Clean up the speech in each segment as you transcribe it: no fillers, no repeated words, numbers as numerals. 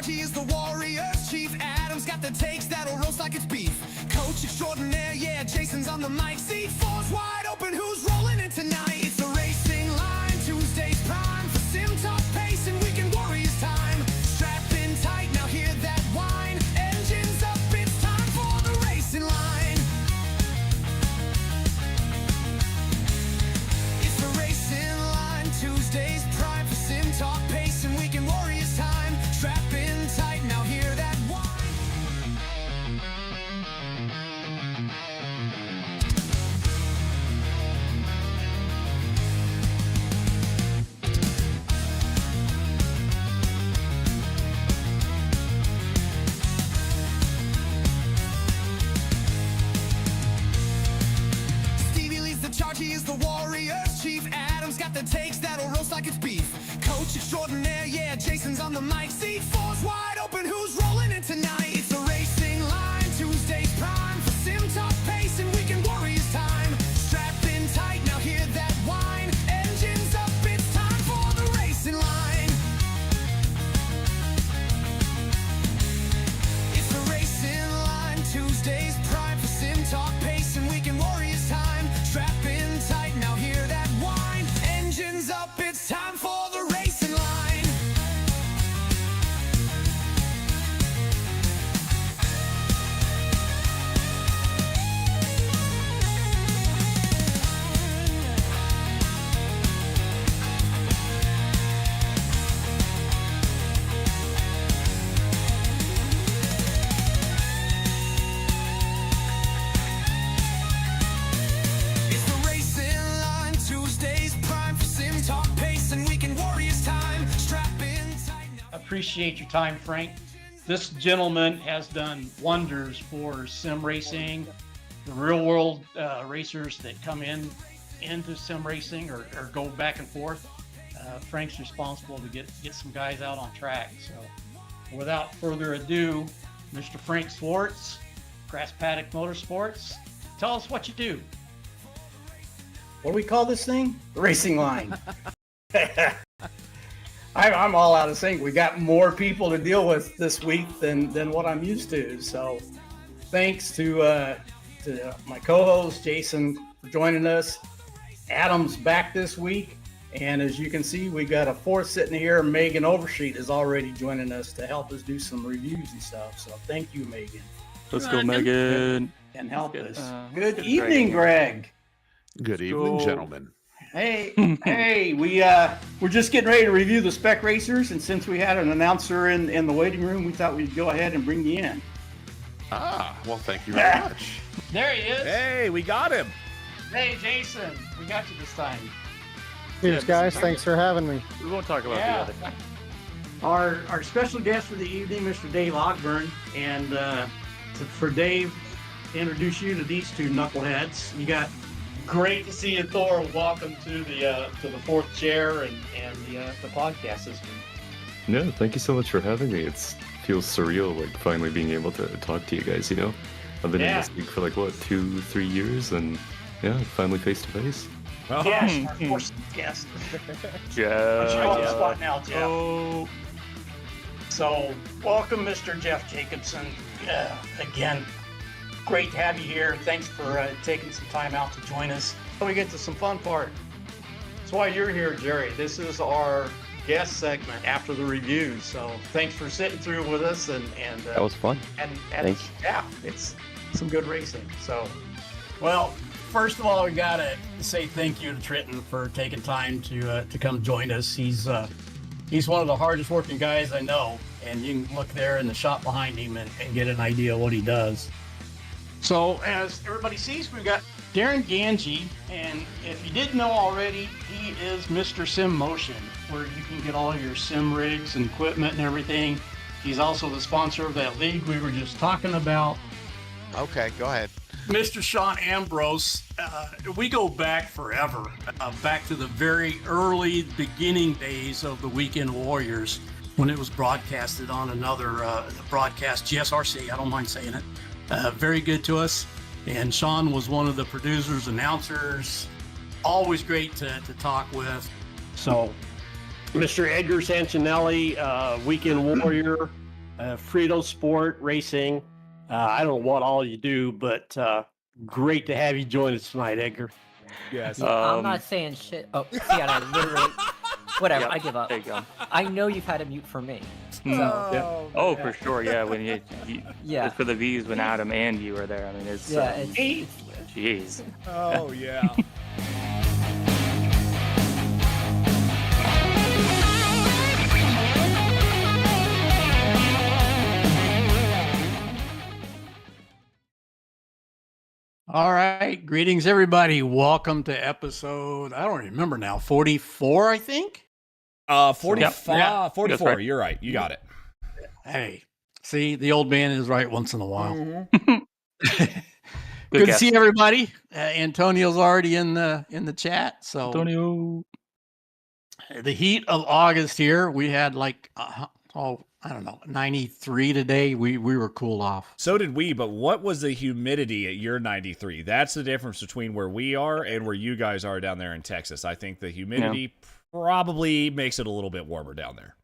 He is the Warriors chief. Adam's got the takes that'll roast like it's beef. Coach extraordinaire, yeah, Jason's on the mic. Seat four's wide open, who's rolling in tonight? It's the Racing Line, Tuesday's prime for sim talk, pace, and weekend warriors time. Strap in tight, now hear that whine. Engines up, it's time for the Racing Line. It's the Racing Line, Tuesday's prime for sim talk, pace, and weekend warriors time. Strap in tight, now hear that whine. Stevie leads the charge, he is the Warriors chief. Adam's got the takes that'll roast like it's beef. Coach extraordinaire, yeah, Jason's on the mic. Seat four's wide open, who's rolling in tonight? It's the Racing Line, Tuesday's prime for sim talk, pace, and weekend warriors time. Strap in tight, now hear that whine. Engines up, it's time for the Racing Line. It's the Racing Line, Tuesday's prime for sim talk, pace, and weekend warriors time. Strap in tight, now hear that whine. Engines up, it's time for the Racing Line. It's the Racing Line, Tuesday's prime for sim talk, pace, and weekend warriors time. Strap in tight now. Appreciate your time, Frank. This gentleman has done wonders for sim racing, the real world racers that come into sim racing or go back and forth. Frank's responsible to get some guys out on track. So without further ado, Mr. Frank Swartz, Grass Paddock Motorsports, tell us what you do. What do we call this thing? The Racing Line. I'm all out of sync. We got more people to deal with this week than what I'm used to. So thanks to my co-host, Jason, for joining us. Adam's back this week. And as you can see, we got a fourth sitting here. Megan Oversheet is already joining us to help us do some reviews and stuff. So thank you, Megan. Let's go, Megan. And help Let's us. get- Good let's get evening, Greg. Good evening, gentlemen. Hey, we're just getting ready to review the spec racers, and since we had an announcer in the waiting room, we thought we'd go ahead and bring you in. Well, thank you very much. There he is. Hey, we got him. Hey, Jason, we got you this time. Cheers, guys. Thanks for having me. We won't talk about Yeah. the other. Our special guest for the evening, Mr. Dave Ogburn, and for Dave to introduce you to these two knuckleheads, you got. Great to see you, Thor. Welcome to the fourth chair and the podcast this week. No, thank you so much for having me. It feels surreal, like finally being able to talk to you guys. You know, I've been in this league for like 2-3 years, and yeah, finally face to face. Yes, our fourth guest. Yeah. You're on the spot now, Jeff. Oh, So, welcome, Mr. Jeff Jacobson. Again, great to have you here. Thanks for taking some time out to join us. we get to some fun part. That's why you're here, Jerry. This is our guest segment after the reviews. So thanks for sitting through with us and That was fun. and Thanks. yeah, it's some good racing. So, well, first of all, we gotta say thank you to Trenton for taking time to come join us. He's one of the hardest working guys I know, and you can look there in the shop behind him and get an idea of what he does. So as everybody sees, we've got Darren Ganji, and if you didn't know already, he is Mr. Sim Motion, where you can get all your sim rigs and equipment and everything. He's also the sponsor of that league we were just talking about. Okay, go ahead. Mr. Sean Ambrose, we go back forever, back to the very early beginning days of the Weekend Warriors when it was broadcasted on another broadcast, GSRC, I don't mind saying it. Very good to us. And Sean was one of the producers, announcers, always great to talk with. So, Mr. Edgar Santinelli, Weekend Warrior, Frito Sport Racing. I don't know what all you do, but great to have you join us tonight, Edgar. Yes. I'm not saying shit. Oh, see, I literally. Whatever, Yep, I give up. there you go. I know you've had a mute for me. Oh, for sure. Yeah, when you Yeah. for the V's when Adam and you were there. I mean, it's Yeah, it's jeez. Oh, yeah. All right. Greetings, everybody. Welcome to episode, I don't remember now, 44, I think? 45, Yeah. 44. That's right. You're right. You got it. Hey, see, the old man is right once in a while. Good Good to guess. see everybody. Antonio's already in the chat. So Antonio. the heat of August here, we had like, I don't know, 93 today. We were cooled off. So did we, but what was the humidity at your 93? That's the difference between where we are and where you guys are down there in Texas. I think the humidity probably makes it a little bit warmer down there.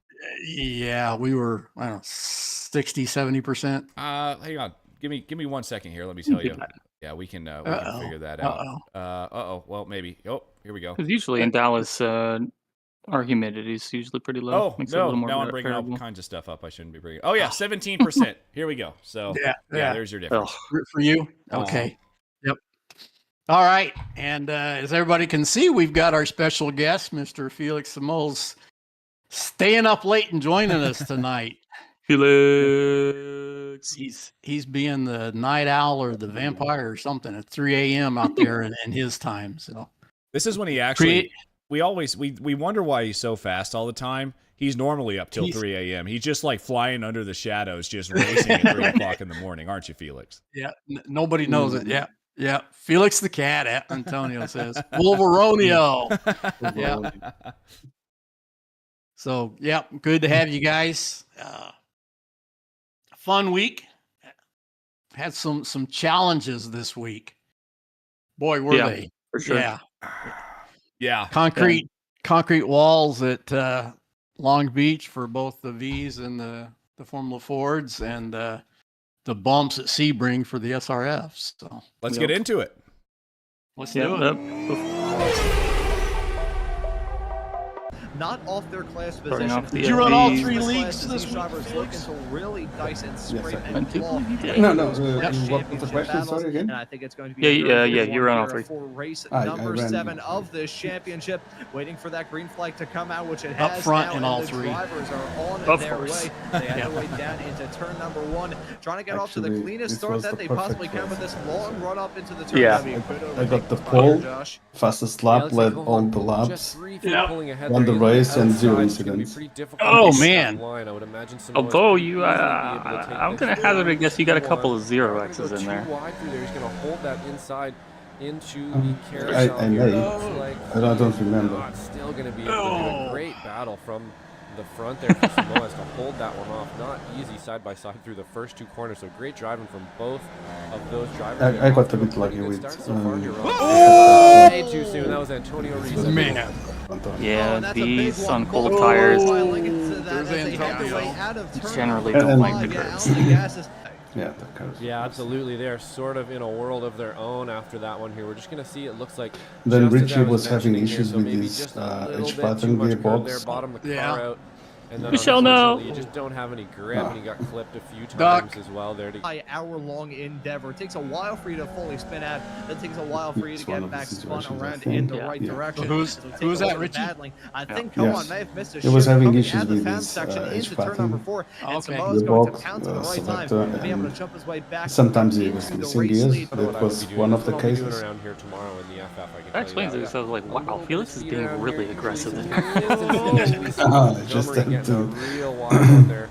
Yeah, we were, I don't know, 60, 70%. Hang on. Give me 1 second here. Let me tell you. Yeah, we can figure that out. Well, maybe. Oh, here we go. Because usually in Dallas, our humidity is usually pretty low. Oh, Makes it a no, little more now I'm bringing all bearable. kinds of stuff up I shouldn't be bringing. Oh, yeah, 17%. Here we go. So, Yeah. there's your difference. For you? Okay. Yep. All right. And as everybody can see, we've got our special guest, Mr. Felix Simoes, staying up late and joining us tonight. Felix. He's being the night owl or the vampire or something at 3 a.m. out there in his time. So This is when he actually... We wonder why he's so fast all the time. He's normally up till 3 a.m. He's just like flying under the shadows, just racing at 3 o'clock in the morning, aren't you, Felix? Yeah, nobody knows it. Yeah, yeah. Felix the cat, Antonio says. Wolveronio. Yeah. So, yeah, good to have you guys. Fun week. Had some challenges this week. Boy, were they. For sure. Yeah. Yeah. Concrete walls at Long Beach for both the V's and the Formula Fords, and the bumps at Sebring for the SRFs. So Let's get into it. Let's do it. Not off their class Starting position. off the Did you run all V's. 3 Class leagues as this these week? drivers looking to really dice and scrape I and did. claw No, what was the question? Sorry again. And I think it's going to be a Yeah, very yeah, good you one ran all here 3. for race I number ran 7 of this championship. Waiting for that green flag to come out, which it Up has front now, in and all the 3. drivers are on Of their course. way. They had their way down into turn number 1, trying to get off to the Actually, cleanest this start was that the they perfect possibly can race. with this long run up into the turn. Yeah. That'd be a good I got the overtake by pole, Josh. fastest lap, led on the laps, won the Won race, and 0 incidents. Oh, man. Although you, I'm going to hazard a guess you got a couple of 0Xs in there. I may. I don't remember. It's still going to be a great battle from the front there for Simoes to hold that one off. Not easy side by side through the first 2 corners. So great driving from both of those drivers. I got a bit lucky with. Way too soon. That was Antonio Reese. Man. Yeah, these on cold tires generally don't like the curves. Yeah, the curves. Yeah, absolutely. They are sort of in a world of their own after that one here. We're just going to see, it looks like. Then just as Richie I was having mentioning here, issues so with maybe his just a little H bit pattern too much curve there, gearbox. bottom the car Yeah. out. And then Michelle, no. unfortunately, you just don't have any grip, and he got clipped a few Duck. times as well there. Hour-long endeavor. It takes a while for you to fully spin out. It takes a while for you to It's one get of the back spun situations, I around think. in the Yeah. right Yeah. direction. Who's So take that, a look at Richie? battling. I think Yes. Koan may have missed a He was shift having coming issues out of the with fan his section into H turn number pattern. 4, and Okay. Simoes is going to Gearbox, pounce at the right time selector, to be able to and jump his way back. sometimes he into was the missing race gears. lead. That was one of the What I'll be doing cases. around here tomorrow in the FF, I can That tell explains you it. that. So I was like, wow, Felix is being really aggressive in there. Just Montgomery had getting a to real wild one there.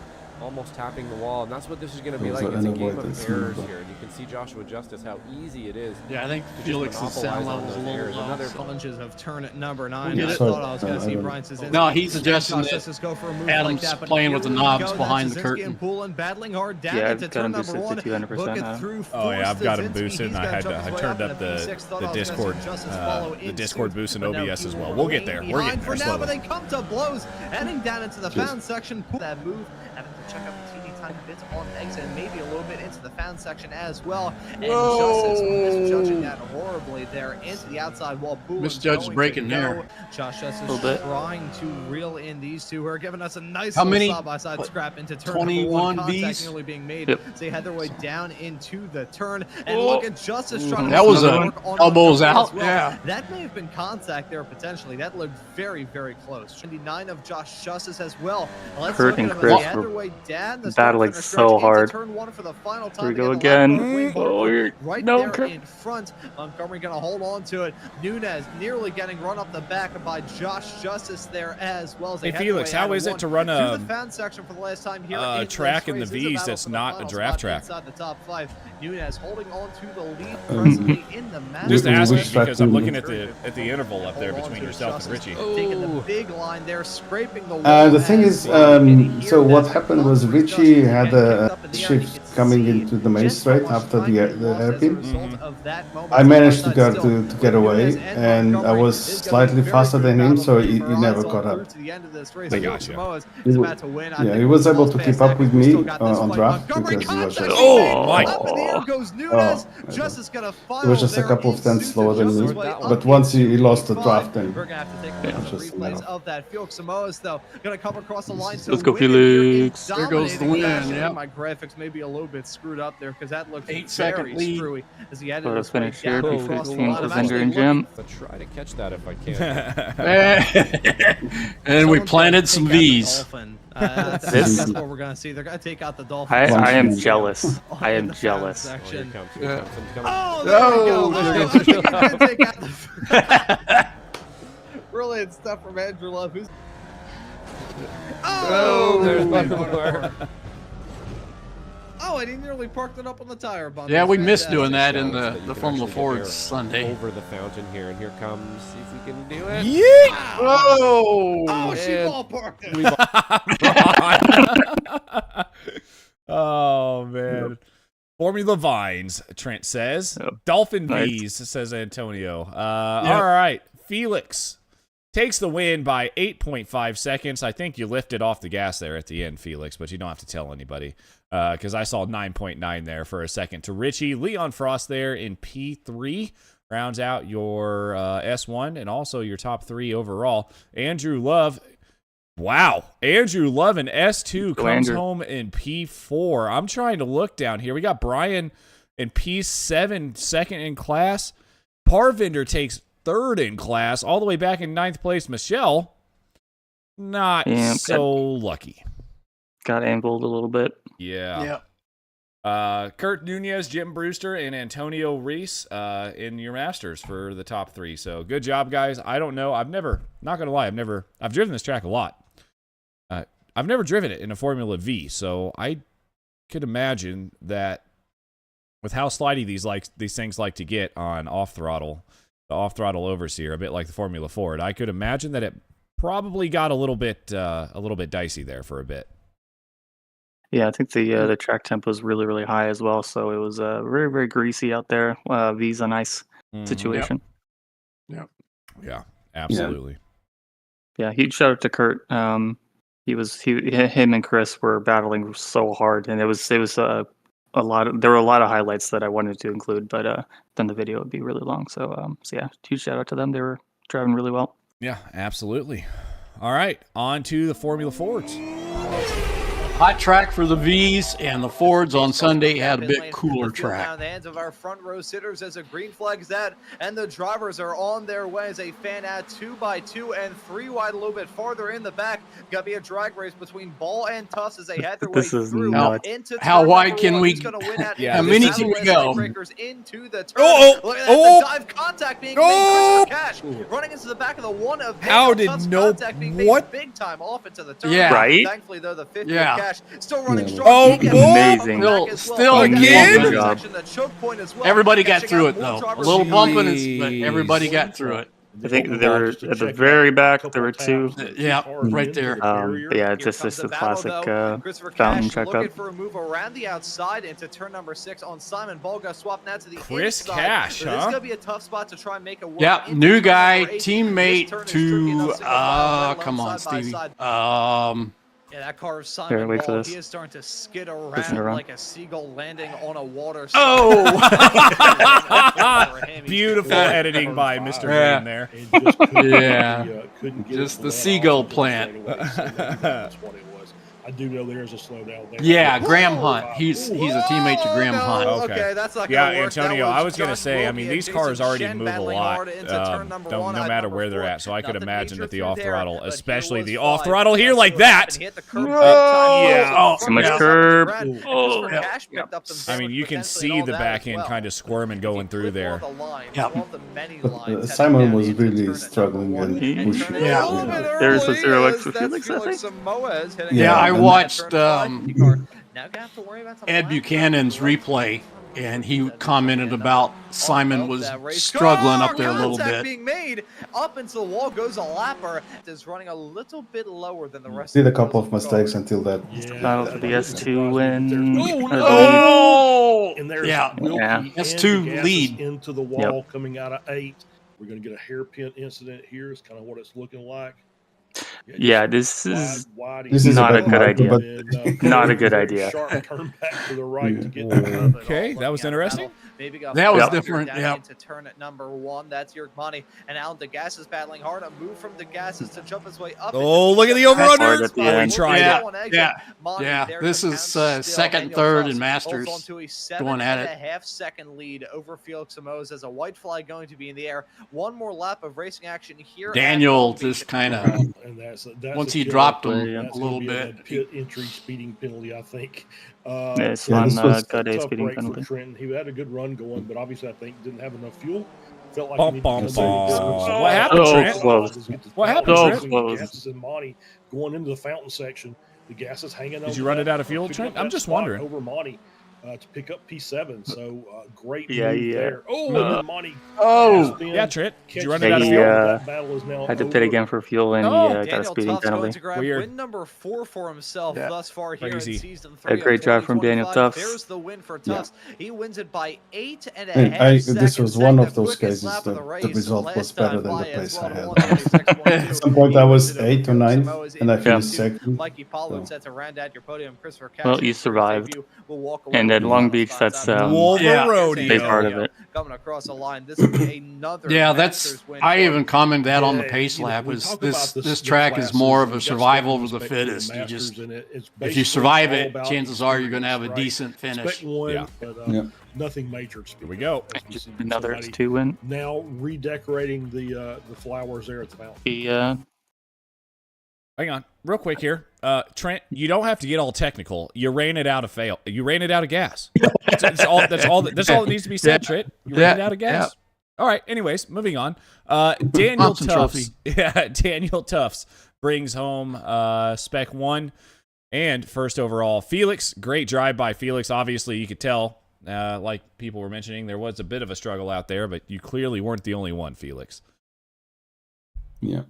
almost tapping the wall, and that's what this is going to be like. So It's a game avoid of this errors move. here, and you can see Joshua Justice how easy it is. Yeah, I think to just Felix's sound monopolize on level's a those little errors. low. Another Challenges of turn number 9. We'll I get thought it. I was going to see Brian Suzuki. No, he's adjusting Josh it. Justice go for a move Adam's like that, but playing here with the we knobs go. behind That's the Suzuki curtain. and Poulin battling hard down Yeah, into I've got him turn number boosted to 1. 200% Book it now. through Oh yeah, I've got him Stasinski. boosted, and He's I gonna jump his way turned up up into the P6. Thought I was gonna Discord see Justice follow in Discord suit, boost and but no, OBS he as will well. We'll get remain there. We're behind getting for there now, but slowly. they come to blows, heading down into the fan section. Pull that move, having to check up the teeny tiny bits on exit, and maybe a little bit into the fan section as well. And Justice misjudging that horribly there into the outside wall. Misjudged breaking there. Josh Justice Little bit. trying to reel in these two who are giving us a nice How little many? side-by-side scrap into turn 21 number 1. Contact Bs? nearly being made. Yep. So they had their way down into the turn, and look at Justice trying to That was work a on elbows Montgomery out. as well. Yeah. That may have been contact there potentially. That looked very, very close. 29 of Josh Justice as well. Let's Kurt look and at them Chris as they had were their way down the battling stretch so into hard. turn 1 for the final time. Here we They go get the left again. foot wing Oh, marker right no, there Kurt. in front. Montgomery gonna hold on to it. Nunez nearly getting run up the back by Josh Justice there as well. As they Hey, had their Felix, way how out of is it one to run through a the fan section for the last time here in track this in the race? This is a V's battle that's for the not a final draft spot track? inside the top 5. Nunez holding on to the lead presently in the match. Just asking which track because I'm do you looking at the interval up there between yourself and Richie. Taking the big line there, scraping the wall. The thing is, so what happened was Richie had a shift coming into the main straight after the hairpin. I managed to get away, and I was slightly faster than him, so he never caught up. I gotcha. He was able to keep up with me on draft because he was just, Oh my! he was just a couple of tenths slower than me. But once he lost the draft, then We're gonna have to take a Yeah. look at Just, replays of that. Felix Simoes, though, gonna come across the line. Let's go, Felix. There goes the win, yeah. My graphics may be a little bit screwed up there because that looks 8-second very lead. screwy as he had Let to us finish here. down P15 across the line. I'm Lavender actually and Jim. I'll try to catch that if I can. And we Someone's planted gonna some take out the V's. dolphin. That's This- what we're gonna see. They're gonna take out the dolphin. I am jealous. All I in am the fan jealous. Oh, here section. it comes. Here it comes. Someone's coming. Oh, there Oh, we go. Gonna take out the brilliant stuff from Andrew Love. Who's Oh, There's my my bar. Oh, and he nearly parked it up on the tire bump. Yeah, That's we missed fantastic. doing that in Challenge that the you can Formula actually get Ford there Sunday. Over the fountain here, and here comes. See if we can do it. Yeet! Whoa! Oh, she And ball parked it. Oh man. Formula Vines, Trent says. Yep. Dolphin Nice. V's, says Antonio. All right. Felix takes the win by 8.5 seconds. I think you lifted off the gas there at the end, Felix, but you don't have to tell anybody because I saw 9.9 there for a second to Richie. Leon Frost there in P3 rounds out your S1 and also your top 3 overall. Andrew Love. Wow. Andrew Love in S2 Go, comes Andrew. home in P4. I'm trying to look down here. We got Brian in P7, second in class. Parvinder takes third in class, all the way back in 9th place. Michelle, not Yeah, so lucky. Got angled a little bit. Yeah. Yeah. Kurt Nunez, Jim Brewster, and Antonio Reese in your Masters for the top 3. So good job, guys. I don't know. I've driven this track a lot. I've never driven it in a Formula V, so I could imagine that with how slidey these things like to get on the off throttle overseer, a bit like the Formula Ford, I could imagine that it probably got a little bit dicey there for a bit. Yeah, I think the track tempo is really, really high as well. So it was very, very greasy out there. V's a nice situation. Yeah, absolutely. Yeah, huge shout out to Kurt. Him and Chris were battling so hard, and it was there were a lot of highlights that I wanted to include, but then the video would be really long. So yeah, huge shout out to them. They were driving really well. Yeah, absolutely. All right, on to the Formula Fords. Hot track for the V's, and the Fords on Sunday had a bit cooler track. Now in the hands of our front row sitters as a green flag is that, and the drivers are on their way as a fan out 2x2 and 3 wide a little bit farther in the back. Got to be a drag race between Ball and Tuss as they head their way This is through nuts. into How turn wide number can one. we- Who's gonna win at Yeah, How this many battle can we as go? Breakers into the turn. Oh, Look at that, oh, the dive contact being oh. made. Christopher Cash running into the back of the one of How Daniel did Tuss, no- contact being made what? big time off into the turn. Yeah. Right? Thankfully though, the 50 Yeah. of Cash Cash still running Yeah. strong. Oh, He gets amazing. back as well. Still Back in the again? middle Job. section, the choke point as well. Everybody got Catching through out it more though. A drivers. little bumpiness, but Jeez. everybody got through it. I think there were at the very back. There were two. Yeah, right there. But yeah, it's Here just comes the the battle, classic though. Christopher fountain Cash checkup. looking for a move around the outside into turn number 6 on Simon Volga. Swap now to the Chris inside. Cash, So this is huh? going to be a tough spot to try and make a work. Yeah, into new turn guy, number 8. teammate This turn is tricky enough, to single file, let alone come on, side by Stevie. side. Yeah, that car of Simon Here, wait for Ball, this. he is starting to skid Listen around around. like a seagull landing on a water. Oh! Beautiful editing by Mr. Yeah. Green there. Yeah. Just the seagull plant. That's what it was. I do know there's a slowdown there. Yeah, Graham Hunt. He's a teammate to Graham no. Hunt. Okay. That's not Yeah, gonna work. That Antonio, I was going to Josh say, I Wilkie mean, and these Jason cars already Shen move a battling lot, hard into turn number no 1 at matter number where they're 4. at. So I could Nothing imagine major that the through off there, throttle, but here especially was the 5. off throttle here like Let's see what that. happened. He hit the curb Whoa! big time. Yeah. Oh, So much yeah. curb. Christopher Yeah. Cash picked up some I mean, damage you can potentially see and the all that back as end well. kind of squirming going through there. Yeah. Simon was really struggling and pushing. Yeah. There's a 0x for Felix, I think. Simoes hitting Yeah, it I on watched turn 5. Now gonna have to worry about some Ed lap Buchanan's time. replay, and he commented about Simon was struggling up there a little Contact bit. being made up into the wall goes a lapper. Is running a little bit lower than the rest. Did a of couple the of mistakes until that. Battle for the S2 win. Oh! And there's Yeah. Wilkie Yeah. and S2 DeGassis lead. into the wall coming out of 8. We're going to get a hairpin incident here. Is kind of what it's looking like. Yeah, this is This is not a a bad good marker, idea. but Not a good idea. Sharp turn back to the right to get Okay, that was interesting. Maybe got That was further different, down yeah. into turn at number 1. That's Yerkmani. And Alan DeGas is battling hard. A move from DeGas to jump his way up. Oh, look at the Hard over-under. at the end. He tried Yeah, it. yeah. This is second, third, and Masters going at it. 7.5 second lead over Felix Simoes as a white flag going to be in the air. One more lap of racing action here. Daniel just kind of, And that's once a he killer. dropped him That's a gonna little be bit. pit entry speeding penalty, I think. It's Yeah, on this was gut A Tough speeding break for penalty. Trenton. He had a good run going, but obviously I think didn't have enough fuel. Felt like Bum, he bum, needed to bum. get some- What happened, So Trent? close. What happened, So Trent? close. Gases and Monty going into the fountain section. The gas is hanging. Did you run it out of fuel, Trent? I'm just wondering. Over Monty to pick up P7. So great Yeah, move yeah. there. Oh, and then Monty. Oh, Yeah, Trent. Did you run catches it out of He, fuel? That battle is now Had to pit over. again for fuel, and he Oh, got a Daniel speeding Tuff's going penalty. to grab Weird. win number 4 for himself Yeah. thus far here Crazy. in season 3. A great of job from Daniel 2025. Tufts. There's the win for Tufts. He wins it by 8.5 And seconds. this was one of The those quickest cases lap that of the race. result was Last better time than the by place as I well, had. 126.2. At some point I was He wins it 8 or over 9, Simoes and I in finished P2. second. Mikey Pollard So. set to round out your podium. Christopher Cash Well, in you series survived. debut will walk away And with at the Long final Beach, spots that's out. Wolver Yeah. Rodeo. big part of it. Coming across the line. This will be another Yeah, Masters that's. win I for even commented that on the Yeah, pace you know, lap. we Was talk this about this the track is classes, more of and a we've got survival some over the respect for the fittest. You Masters, just and it's if you basically survive all it, about chances are you're going to have a experience, decent right? finish. Expect one, Yeah. but Yeah. nothing major. Here we go. Another Somebody S2 win. now redecorating the flowers there at the fountain. He, Hang on, real quick here, Trent. You don't have to get all technical. You ran it out of fail. You ran it out of gas. That's all. That's all that needs to be said, Trent. You ran it out of gas. All right. Anyways, moving on. Daniel Thompson Tufts. Yeah, Daniel Tufts brings home Spec 1 and first overall. Felix, great drive by Felix. Obviously, you could tell, like people were mentioning, there was a bit of a struggle out there, but you clearly weren't the only one, Felix. Yeah.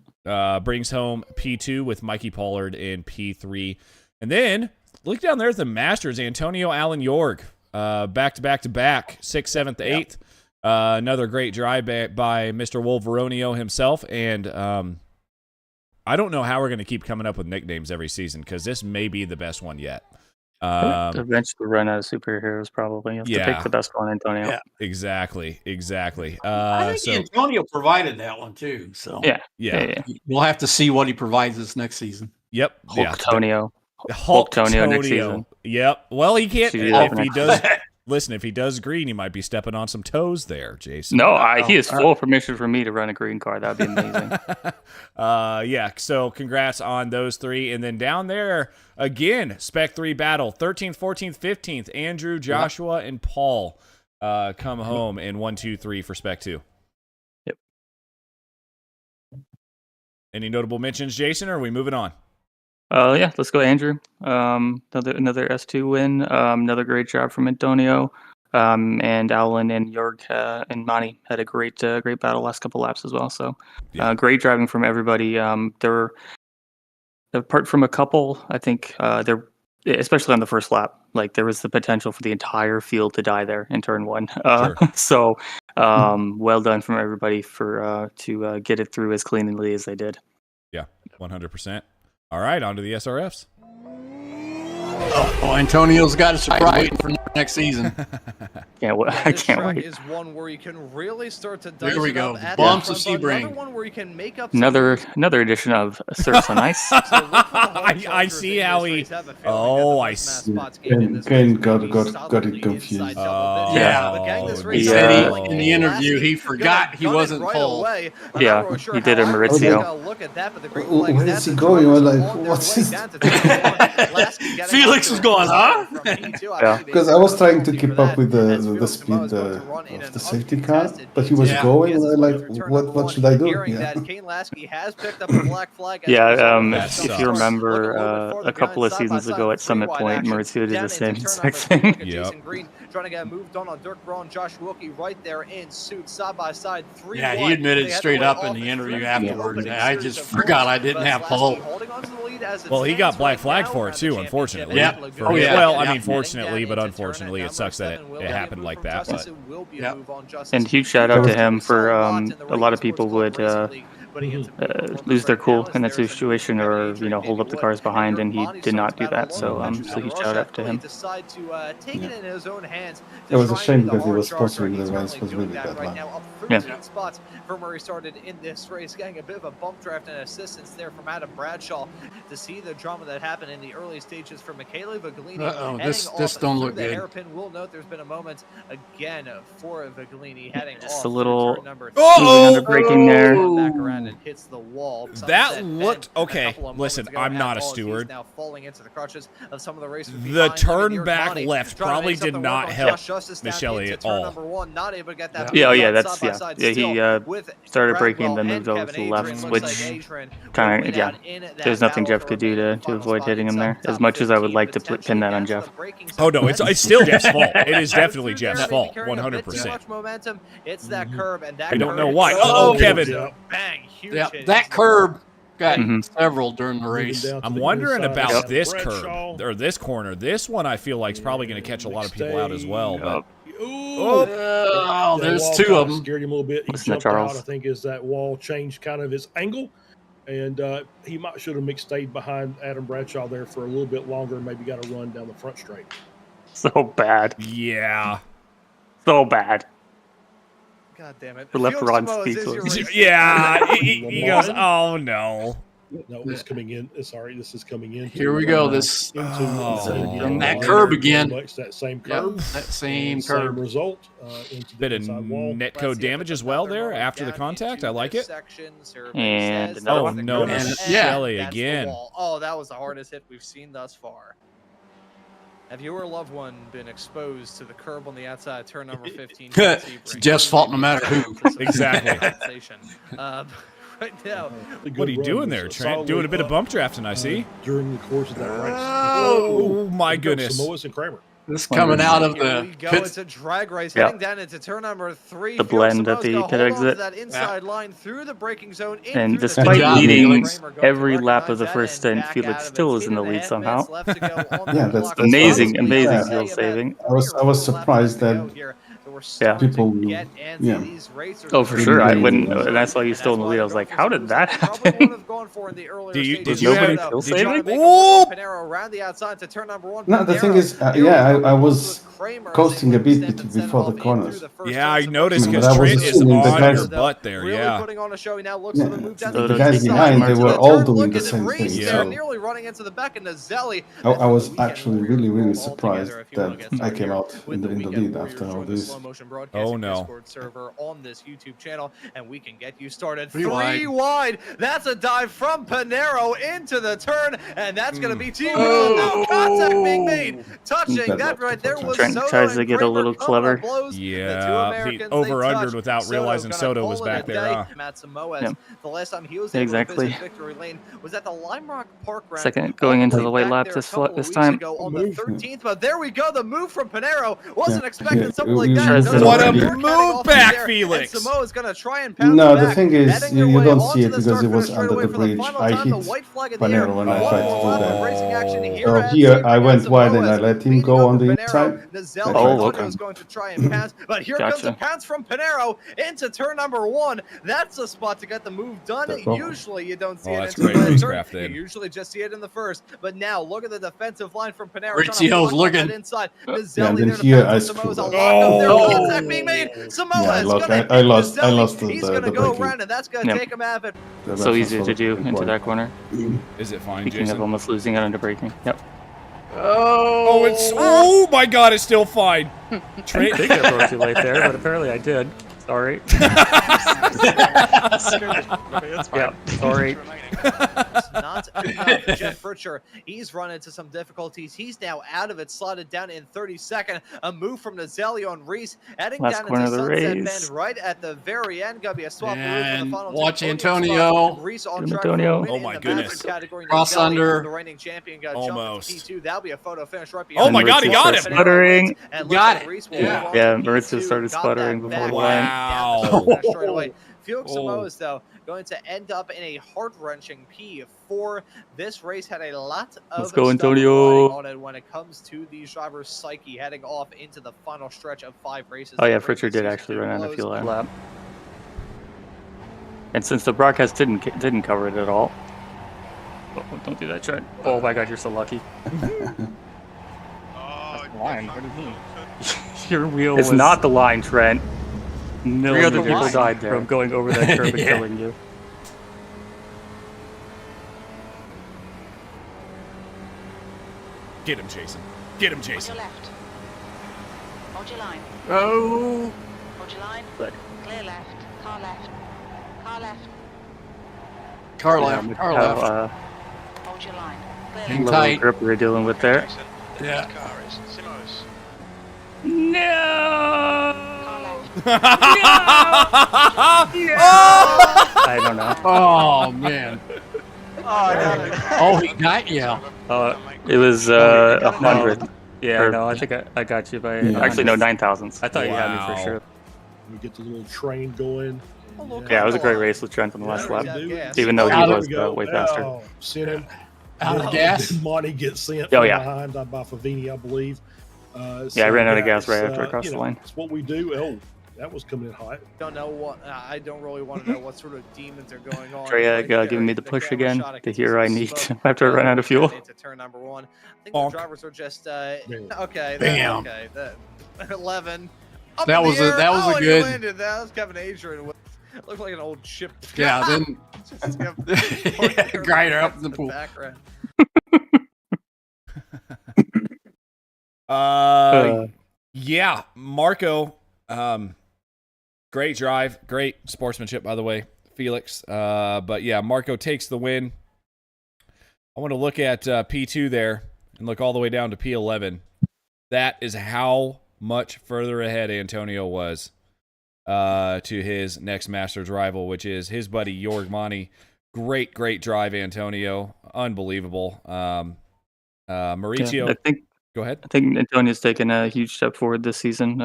Brings home P2 with Mikey Pollard in P3. And then, look down there at the Masters, Antonio Allen Jorg, back to back to back, 6th, 7th, 8th. Another great drive by Mr. Wolveronio himself. And I don't know how we're going to keep coming up with nicknames every season, because this may be the best one yet. eventually run out of superheroes, probably. You have to pick the best one, Antonio. Yeah. Exactly. I think Antonio provided that one too. So yeah. We'll have to see what he provides us next season. Yep. Hulk-tonio. Hulk-tonio next season. Yep. Well, he can't. See you later If he next does, season. listen. If he does green, he might be stepping on some toes there, Jason. No, he has full permission for me to run a green car. That'd be amazing. Yeah. So congrats on those three, and then down there again, Spec 3 battle, 13th, 14th, 15th. Andrew, Joshua, and Paul come home in 1, 2, 3 for Spec 2. Yep. Any notable mentions, Jason, or are we moving on? Yeah, let's go, Andrew. Another S2 win. Another great job from Antonio. And Alan and Jorg and Mani had a great battle last couple laps as well. So great driving from everybody. There were, apart from a couple, I think there, especially on the first lap, like there was the potential for the entire field to die there in turn one. So well done from everybody for to get it through as cleanly as they did. Yeah, 100%. All right, on to the SRFs. Oh, Antonio's got a surprise for next season. I can't wait. Is one where you can really start to there we go. Up Bumps of Sebring. Another one where you can make up another edition of Surfs on Ice. I see how he. Oh, I see. Kane got it confused. He said in the interview he forgot he wasn't full. Yeah, he did a Maurizio. Where is he going? I was like, what's this? Felix was going, huh? Yeah, because I was trying to keep up with the speed of the safety car, but he was going, and I'm like, what should I do? Yeah, if you remember a couple of seasons ago at Summit Point, Maurizio did the same exact thing. Trying to get moved on Dirk Braun, Josh Wilkie right there in suit, side by side. Yeah, he admitted straight up in the interview afterwards. I just forgot I didn't have pole. Well, he got black flagged for it too, unfortunately. Yeah. Well, I mean, fortunately, but unfortunately, it sucks that it happened like that. But and huge shout out to him for a lot of people would lose their cool in that situation, or hold up the cars behind, and he did not do that. So huge shout out to him. It was a shame because he was sponsoring the race, was really bad line. Spots from where he started in this race, getting a bit of a bump draft and assistance there from Adam Bradshaw to see the drama that happened in the early stages for Michele Viglini. This don't look good. Hairpin. We'll note there's been a moment again for Viglini heading just off a little braking there. Back around and hits the wall. That looked okay. Listen, I'm not a steward. Now falling into the crutches of some of the racers. The turn back left probably did not help Michele at all. Yeah, that's he started braking, then moved over to the left, which kind of there's nothing Jeff could do to avoid hitting him there. As much as I would like to pin that on Jeff. Oh no, it's still Jeff's fault. It is definitely Jeff's fault, 100%. It's that curb, and that I don't know why. Oh, Kevin. Bang, huge that curb got several during the race. I'm wondering about this curb or this corner. This one I feel like is probably going to catch a lot of people out as well. But there's two of them. Scared him a little bit. He jumped out, I think, as that wall changed kind of his angle. And he should have stayed behind Adam Bradshaw there for a little bit longer and maybe got a run down the front straight. So bad. Yeah. So bad. God damn it. The left rod speechless. Yeah. He goes, oh no. No, this coming in. Sorry, this is coming in. Here we go. This that curb again. That same curb. That same curb. Same result. Bit of netcode damage as well there after the contact. I like it. And oh no, Michele again. Oh, that was the hardest hit we've seen thus far. Have you or a loved one been exposed to the curb on the outside turn number 15? It's Jeff's fault no matter who. Exactly. Right now. What are you doing there, Trent? Doing a bit of bump drafting, I see. During the course of that race. Oh, my goodness. Simoes and Kramer. This coming out of the It's a drag race heading down into turn number 3. The blend at the pit exit. That inside line through the braking zone. And despite leading every lap of the first stint, Felix still is in the lead somehow. That's amazing fuel saving. I was surprised that people. Oh, for sure. When I saw you still in the lead, I was like, how did that happen? Did nobody fuel saving? Oh! No, the thing is, I was coasting a bit before the corners. Yeah, I noticed because Trent is on your butt there. Yeah. The guys behind, they were all doing the same thing. So I was actually really surprised that I came out in the lead after all this. Motion Broadcasting Oh, no. Discord server on this YouTube channel, and we can get you started. Three Three wide. That's a dive from Panero into the turn, and that's going to be team Oh. no contact being made. Touching that right there was Trent Soto tries to and get a Kramer little coming up clever. blows. The two Yeah, Americans, he they over-undered touched. without realizing gonna Soto was call it back a there, day. huh? Matt Simoes, Yep. the last time he was able Exactly. to visit Victory Lane was at the Lime Rock Park Ground. Second going into all the white way lap back this there a couple of this weeks time. ago on the 13th, but there we go. The move from Panero. Wasn't Yeah. expecting Yeah. something like We- that. Tries Does to- What a work. Yeah. Heading move off back, there, Felix. And Simoes is going to try and pound No, it the back. thing is, Heading their you way don't onto see it the because start it was finish under straightaway the for the bridge. final I time. The hit white flag in the air. Panero when I One tried more to lap do of that. racing action here So at here Super I went Simoes, wide and I let him beating go on over the Panero. inside. Nazelli Oh, Antonio okay. is going to try and pass, but here comes a Gotcha. pass from Panero into turn number 1. That's the spot to get the move done. That's all. Usually you don't see Oh, it that's into great the last turn. racecraft You then. usually just see it in the first. But now look at the defensive line from Panero. Great trying to CO's block on that looking. inside. Yeah, Nazelli and then there to here pass I on Simoes. screwed A up. lock up there. Oh. Contact being made. Simoes Yeah, I lost. gonna I hit lost. I Nazelli. lost He's the gonna go braking. around, and that's gonna Yep. take him out of it. So easy to do into that corner. Is it fine, Speaking of Jason? almost losing it under braking. Yep. Oh, it's oh my God! It's still fine. I didn't think I broke too late there, but apparently I did. Sorry. Yeah, sorry. Not enough. Jeff Fritcher, he's run into some difficulties. He's now out of it, slotted down in 32nd. A move from Nazelli on Reese, heading Last down corner into of the Sunset race. Bend right at the very end. Gonna be a swap for And the final watch podium Antonio. spot. Reese on Get him, track for a Antonio. win Oh in my the goodness. massive category. Cross Nazelli, under. the reigning champion, got Almost. jumped to P2. That'll be a photo finish right Oh behind. my him. God, he got him. Sputtering. And looks Got like it. Reese will Yeah. move on Yeah, to Maritza P2. started Got sputtering that before back the line line. down the Wow. start finish straight away. Felix Oh. Simoes, though, going to end up in a heart-wrenching P4. This race had a lot of Let's go, stuff Antonio. riding on it when it comes to these drivers' psyche heading off into the final stretch of 5 races. Oh yeah, to bring Fritcher the did season actually to a run out of close. fuel that lap. And since the broadcast didn't cover it at all. Oh, don't do that, Trent. Oh my God, you're so lucky. Line. What do you mean? Your wheel It's was- not the line, Trent. No Three other other people line. died there from going over that curb and Yeah. killing you. Get him, Jason. Get him, Jason. Hold your left. Hold your line. Oh. Hold your line. But- Clear left. Car left. Car left. Car left. Car left. Hold your line. Clear Hang left. Little tight. grip we were dealing with there. Yeah. Car left. I don't know. Oh man. Oh, he got you. It was got it. 100. Yeah, Or- no, I think I got you by Yeah. actually no 9,000s. I thought you had me Wow. for sure. We get the little train going. Yeah, it was a great race with Trent on the last lap, Gas. even though Out he of was There we go. way faster. Oh, sent him. Out of gas. Monty gets sent Oh, from yeah. behind by Favini, I believe. Yeah, I ran out of gas it's, right after I crossed you the know, line. It's what we do. Oh, that was coming in hot. Don't know what. I don't really want to know what sort of demons are going on. Trey giving me the push again to hear I need after I run out of fuel. Into turn number 1. I think Bonk. the drivers are just Bam. okay. Bam. Okay. 11. Up That in the was a- air. that was a Oh, and he good- landed. That was Kevin Adrian. Looked like an old ship. Yeah. Then. Just kept Yeah, grinder up in the pool. background. Yeah, Marco. Great drive, great sportsmanship, by the way, Felix. But yeah, Marco takes the win. I want to look at P2 there and look all the way down to P11. That is how much further ahead Antonio was to his next Masters rival, which is his buddy Jorg Monty. Great drive, Antonio. Unbelievable. Mauricio, Yeah, go ahead. I think Antonio's taken a huge step forward this season,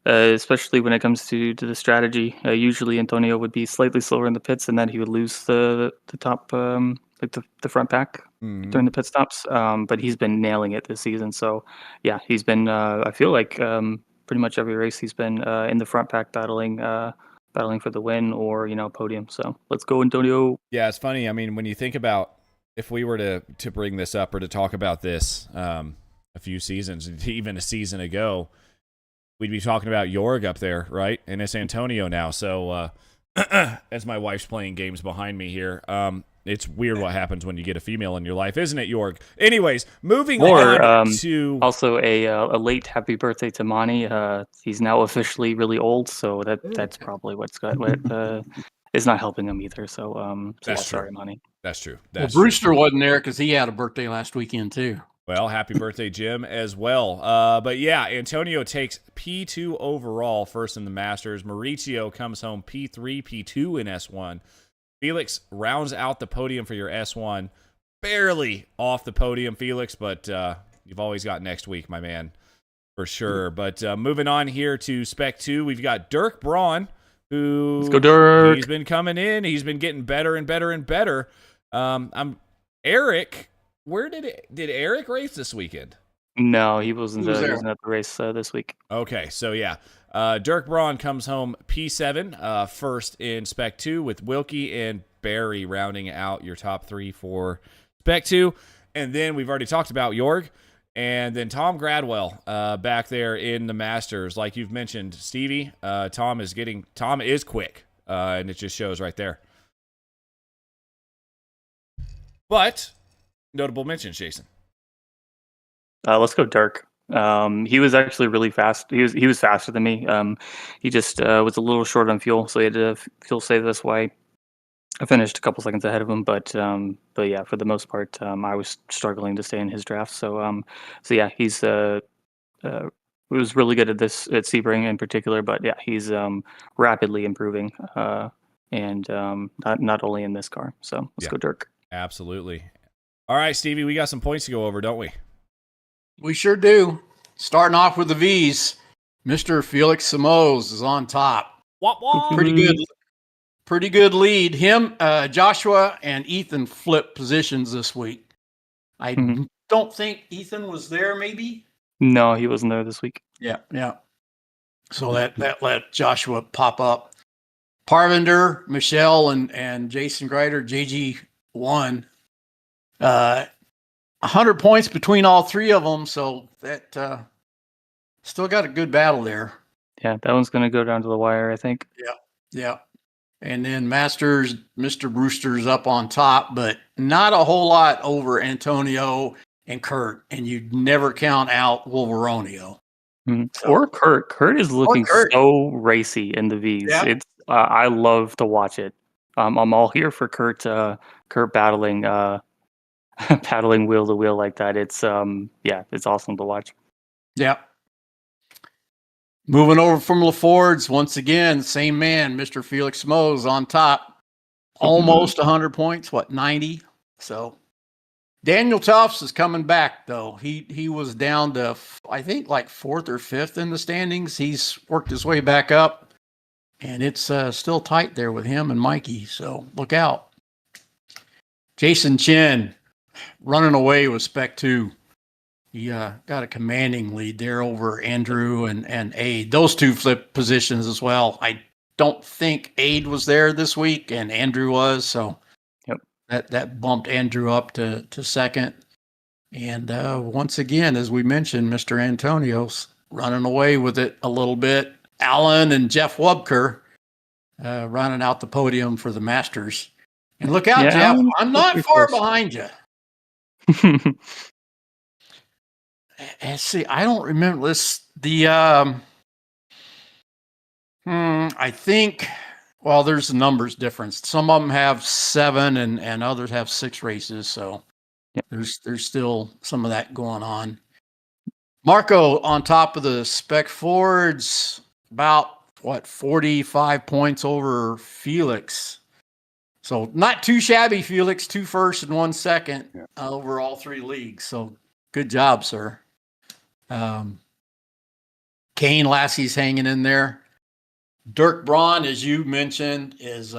especially when it comes to the strategy. Usually Antonio would be slightly slower in the pits, and then he would lose the top, like the front pack during the pit stops. But he's been nailing it this season. So yeah, he's been. I feel like pretty much every race he's been in the front pack battling for the win or podium. So let's go, Antonio. Yeah, it's funny. I mean, when you think about if we were to bring this up or to talk about this a few seasons, even a season ago, we'd be talking about Jorg up there, right? And it's Antonio now. So as my wife's playing games behind me here, it's weird what happens when you get a female in your life, isn't it, York? Anyways, moving Or on to also a late happy birthday to Monty. He's now officially really old, so that's probably what is not helping him either. So That's yeah, true. sorry, Monty. That's true. Well, That's Brewster true. wasn't there because he had a birthday last weekend too. Well, happy birthday, Jim, as well. But yeah, Antonio takes P2 overall, first in the Masters. Mauricio comes home P3, P2 in S1. Felix rounds out the podium for your S1. Barely off the podium, Felix, but you've always got next week, my man, for sure. But moving on here to Spec 2, we've got Dirk Braun, who Let's go, Dirk. He's been coming in. He's been getting better and better and better. Eric... Where did Eric race this weekend? No, he wasn't. He was He there. wasn't at the race this week. Okay, so yeah, Dirk Braun comes home P7, first in Spec 2, with Wilkie and Barry rounding out your top 3 for Spec 2, and then we've already talked about Jorg, and then Tom Gradwell back there in the Masters, like you've mentioned, Stevie. Tom is quick, and it just shows right there. But notable mentions, Jason. Let's go, Dirk. He was actually really fast. He was faster than me. He just was a little short on fuel, so he had to fuel save. That's why I finished a couple seconds ahead of him. But yeah, for the most part, I was struggling to stay in his draft. So yeah, he's was really good at Sebring in particular. But yeah, he's rapidly improving, and not only in this car. So let's go, Dirk. Absolutely. All right, Stevie, we got some points to go over, don't we? We sure do. Starting off with the V's, Mr. Felix Simoes is on top. Pretty good lead. Him, Joshua, and Ethan flipped positions this week. I don't think Ethan was there, maybe? No, he wasn't there this week. Yeah. So that let Joshua pop up. Parvinder, Michelle, and Jason Greider, JG won. 100 points between all three of them, so that still got a good battle there. Yeah, that one's going to go down to the wire, I think. Yeah. And then Masters, Mr. Brewster's up on top, but not a whole lot over Antonio and Kurt, and you'd never count out Wolveronio. Or Kurt. Kurt is looking so racy in the V's. Yeah. It's I love to watch it. I'm all here for Kurt battling paddling wheel to wheel like that. It's it's awesome to watch. Yeah. Moving over from LaFords, once again, same man, Mr. Felix Simoes on top. Almost 100 points, 90? So Daniel Tufts is coming back, though. He was down to, I think, like 4th or 5th in the standings. He's worked his way back up, and it's still tight there with him and Mikey, so look out. Jason Chen running away with Spec 2. He got a commanding lead there over Andrew and Aid. Those two flipped positions as well. I don't think Aid was there this week, and Andrew was, so that bumped Andrew up to second. And once again, as we mentioned, Mr. Antonio's running away with it a little bit. Alan and Jeff Wubker running out the podium for the Masters. And look out, Jeff, I'm not far behind you. And see, I don't remember this. I think, well, there's a numbers difference. Some of them have 7 and others have 6 races. So there's still some of that going on. Marco on top of the Spec Fords, about 45 points over Felix. So not too shabby, Felix. 2 firsts and 1 second over all 3 leagues. So good job, sir. Kane Lassie's hanging in there. Dirk Braun, as you mentioned, is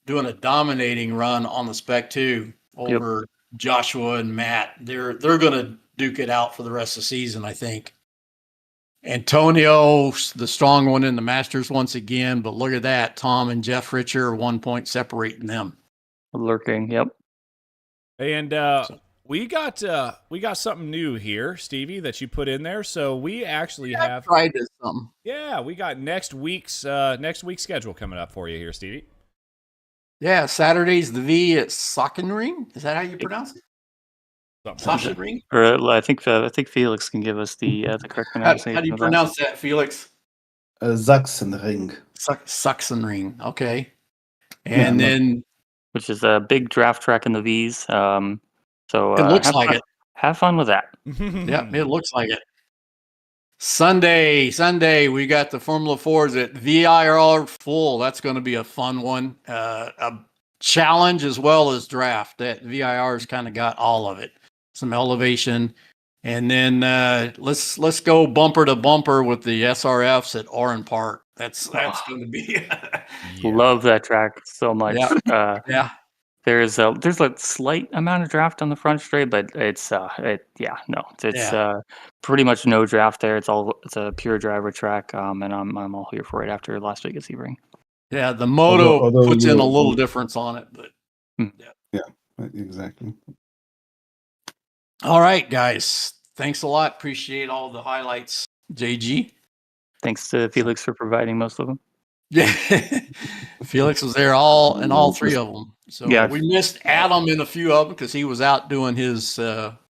doing a dominating run on the Spec 2 over Joshua and Matt. They're going to duke it out for the rest of the season, I think. Antonio, the strong one in the Masters once again, but look at that. Tom and Jeff Richer, 1 point separating them. Lurking, And we got something new here, Stevie, that you put in there. So we actually have tried this something. Yeah, we got next week's schedule coming up for you here, Stevie. Yeah, Saturday's the V at Sachsenring. Is that how you pronounce it? Sachsenring? Or I think Felix can give us the correct pronunciation. How do you of that. pronounce that, Felix? Sachsenring. Sachsenring. Okay. Yeah, And then which is a big draft track in the V's. So it looks like it. Have fun with that. Yeah, it looks like it. Sunday, we got the Formula 4s at VIR full. That's going to be a fun one. A challenge as well as draft. That VIR's kind of got all of it. Some elevation. And then let's go bumper to bumper with the SRFs at Oran Park. That's going to be Love that track so much. Yeah. Yeah. There's a slight amount of draft on the front straight, but it's pretty much no draft there. It's a pure driver track, and I'm all here for it after Las Vegas Sebring. Yeah, the moto Although puts in a little difference on it, but yeah, exactly. All right, guys. Thanks a lot. Appreciate all the highlights, JG. Thanks to Felix for providing most of them. Yeah, Felix was there all three of them. So yeah, we missed Adam in a few of them because he was out doing his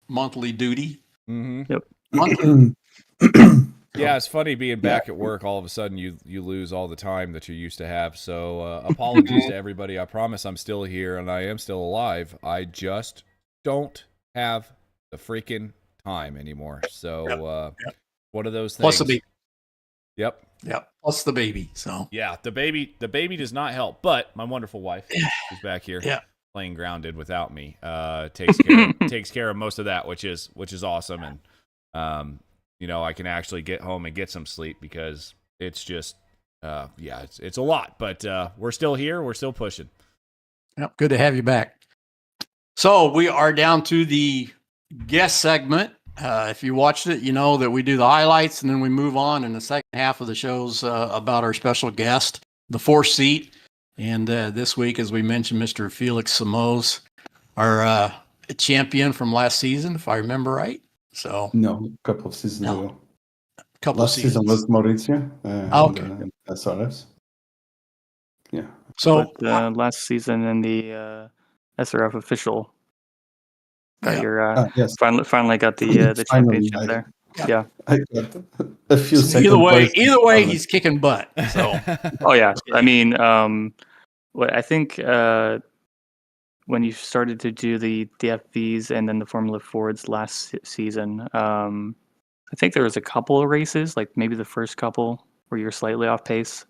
monthly duty. Mm-hmm. Yep. Yeah, it's funny being back at work. All of a sudden, you lose all the time that you used to have. So apologies to everybody. I promise I'm still here and I am still alive. I just don't have the freaking time anymore. So one of those things. Plus the baby. Yep. Plus the baby. So yeah, the baby does not help. But my wonderful wife, who's back here, playing grounded without me, takes care of most of that, which is awesome. And I can actually get home and get some sleep because it's just it's a lot. But we're still here. We're still pushing. Yep. Good to have you back. So we are down to the guest segment. If you watched it, you know that we do the highlights and then we move on in the second half of the shows about our special guest, the 4th seat. And this week, as we mentioned, Mr. Felix Simoes, our champion from last season, if I remember right. So no, a couple of seasons ago. Last season was Maurizio. Okay. SRFs. Yeah. So last season in the SRF official. Yes. Finally got the championship there. Yeah. I got a few seconds. Either way, he's kicking butt. So. Oh yeah. I mean, I think when you started to do the FVs and then the Formula Fords last season, I think there was a couple of races, like maybe the first couple where you're slightly off pace.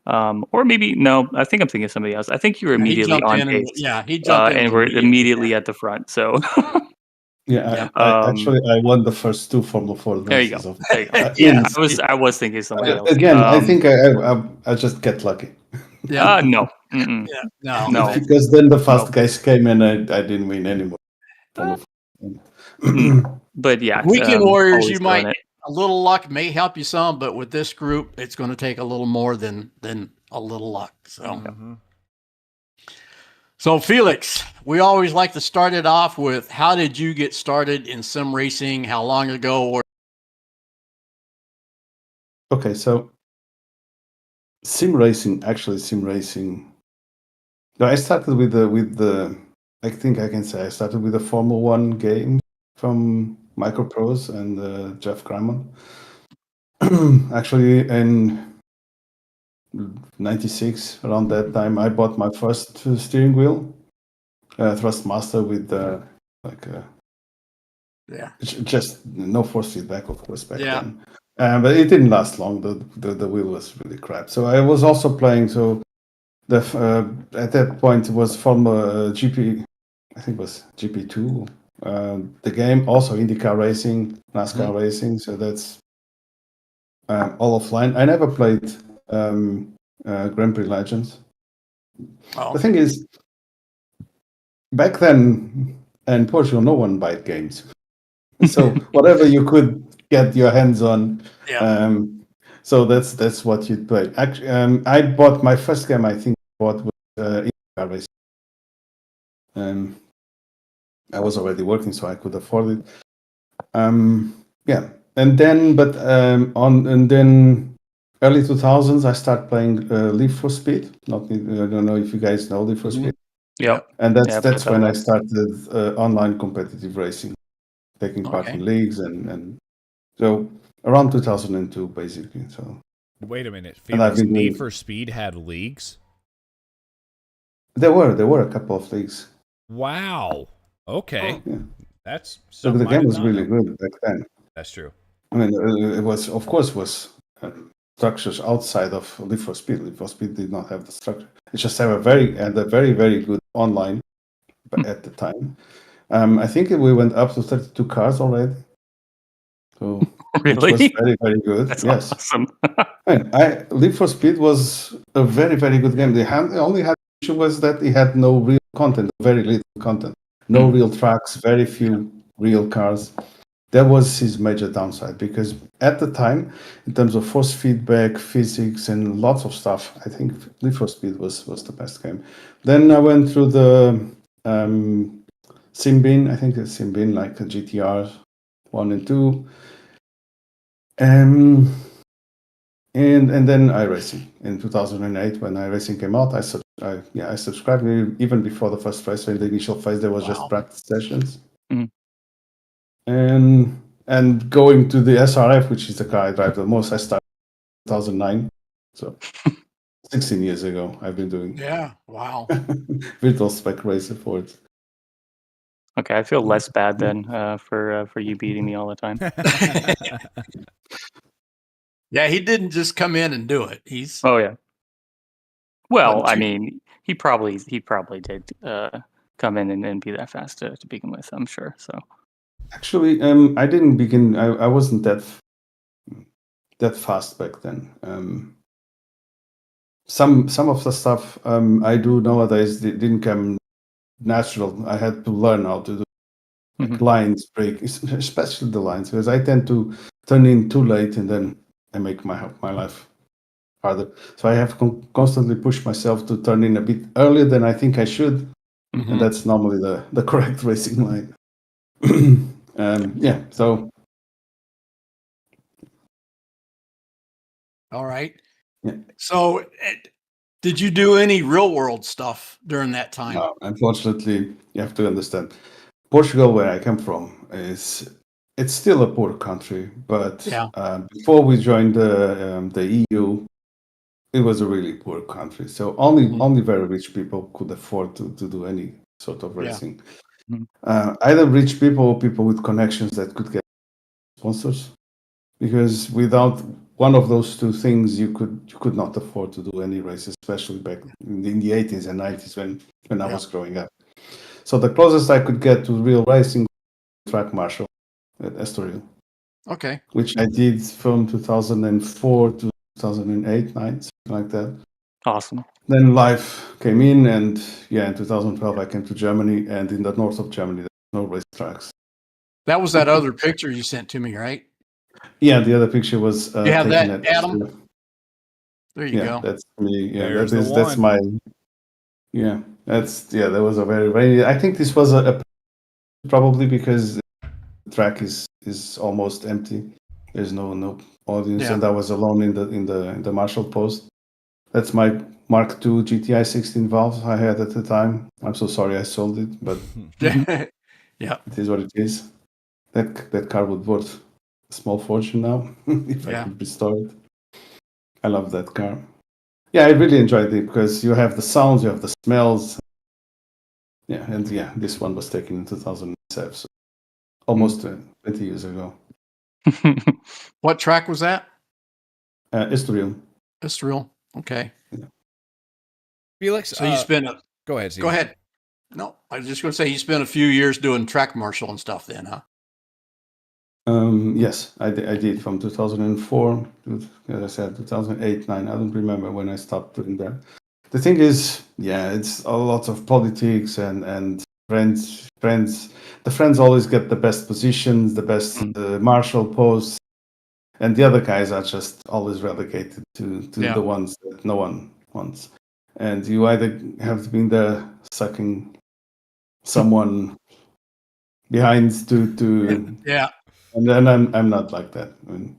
Or maybe no, I think I'm thinking of somebody else. I think you were immediately on pace. He jumped in and we're immediately at the front. So I won the first 2 Formula 4 races. There you go. Yeah, I was thinking somebody else. Again, I think I just get lucky. Yeah. No. No. Because then the fast guys came and I didn't win anymore. But yeah, Weekend Warriors, you might a little luck may help you some, but with this group, it's going to take a little more than a little luck. So, So Felix, we always like to start it off with how did you get started in sim racing? How long ago? Okay, so sim racing. No, I started with the. I think I can say I started with the Formula 1 game from Microprose and Jeff Crammon. Actually, in '96, around that time, I bought my first steering wheel, Thrustmaster with just no force feedback, of course, back then. But it didn't last long. The wheel was really crap. So I was also playing. So at that point it was Formula GP. I think it was GP2. The game also IndyCar racing, NASCAR racing. So that's all offline. I never played Grand Prix Legends. The thing is, back then in Portugal, no one bought games. So whatever you could get your hands on, so that's what you'd play. Actually, I bought my first game. I think was IndyCar racing. I was already working, so I could afford it. And then early 2000s, I started playing Leaf for Speed. I don't know if you guys know Leaf for Speed. Yep. And Yeah, that's played when that I a lot. started online competitive racing, taking part Okay. in leagues, and so around 2002, basically. So Wait a minute, And I've Felix. been doing- Need for Speed had leagues. there were a couple of leagues. Wow. Okay. Yeah. That's So something the I game did was not really know. good back then. That's true. I mean, it was, of course, structures outside of Leaf for Speed. Leaf for Speed did not have the structure. It just had a very, very good online at the time. I think we went up to 32 cars already. So, which was Really? very, very good. That's Yes. awesome. Leaf for Speed was a very, very good game. The only issue was that it had no real content, very little content, no real tracks, very few real cars. That was his major downside, because at the time, in terms of force feedback, physics, and lots of stuff, I think Leaf for Speed was the best game. Then I went through the Simbin. I think it's Simbin, like a GTR 1 and 2. And then iRacing in 2008. When iRacing came out, I subscribed even before the first race. So in the initial phase, there was just practice sessions. Mhm. And going to the SRF, which is the car I drive the most, I started in 2009. So 16 years ago, I've been doing Wow. virtual spec racer for it. Okay, I feel less bad then for you beating me all the time. Yeah, he didn't just come in and do it. He's Oh yeah. Well, Wasn't I too- mean, he probably did come in and be that fast to begin with. I'm sure. So Actually, I didn't begin. I wasn't that fast back then. Some of the stuff I do nowadays didn't come natural. I had to learn how to do lines, break, especially the lines, because I tend to turn in too late, and then I make my life harder. So I have constantly pushed myself to turn in a bit earlier than I think I should, and that's normally the correct racing line. Yeah. So all right. yeah. So, did you do any real world stuff during that time? No, unfortunately, you have to understand. Portugal, where I come from, it's still a poor country, but Yeah. before we joined the EU, it was a really poor country. So only very rich people could afford to do any sort of Yeah. racing. Either rich people or people with connections that could get sponsors, because without one of those two things, you could not afford to do any races, especially back in the 80s and 90s when I was growing up. So the closest I could get to real racing, track marshal at Estoril. Okay. Which I did from 2004 to 2008, 9, something like that. Awesome. Then life came in, and in 2012 I came to Germany, and in the north of Germany there's no race tracks. That was that other picture you sent to me, right? Yeah, the other picture was You have taken that, at Adam? There you go. That's me. Yeah, There's the that's one. my. Yeah, that was a very, very. I think this was a probably because the track is almost empty. There's no audience, and I was alone in the marshal post. That's my Mark II GTI 16 valve I had at the time. I'm so sorry I sold it, but yeah, it is what it is. That car would worth a small fortune now if I could restore it. I love that car. Yeah, I really enjoyed it because you have the sounds, you have the smells. Yeah, and this one was taken in 2007, so almost 20 years ago. What track was that? Estoril. Estoril. Okay. Yeah. Felix, so you spent a. Go ahead, Steve. Go ahead. No, I was just going to say you spent a few years doing track marshal and stuff then, huh? Yes, I did from 2004 to, as I said, 2008, 9. I don't remember when I stopped doing that. The thing is, it's a lot of politics and friends. The friends always get the best positions, the best marshal posts, and the other guys are just always relegated to the ones that no one wants. And you either have been there sucking someone behind to yeah. And then I'm not like that. I mean,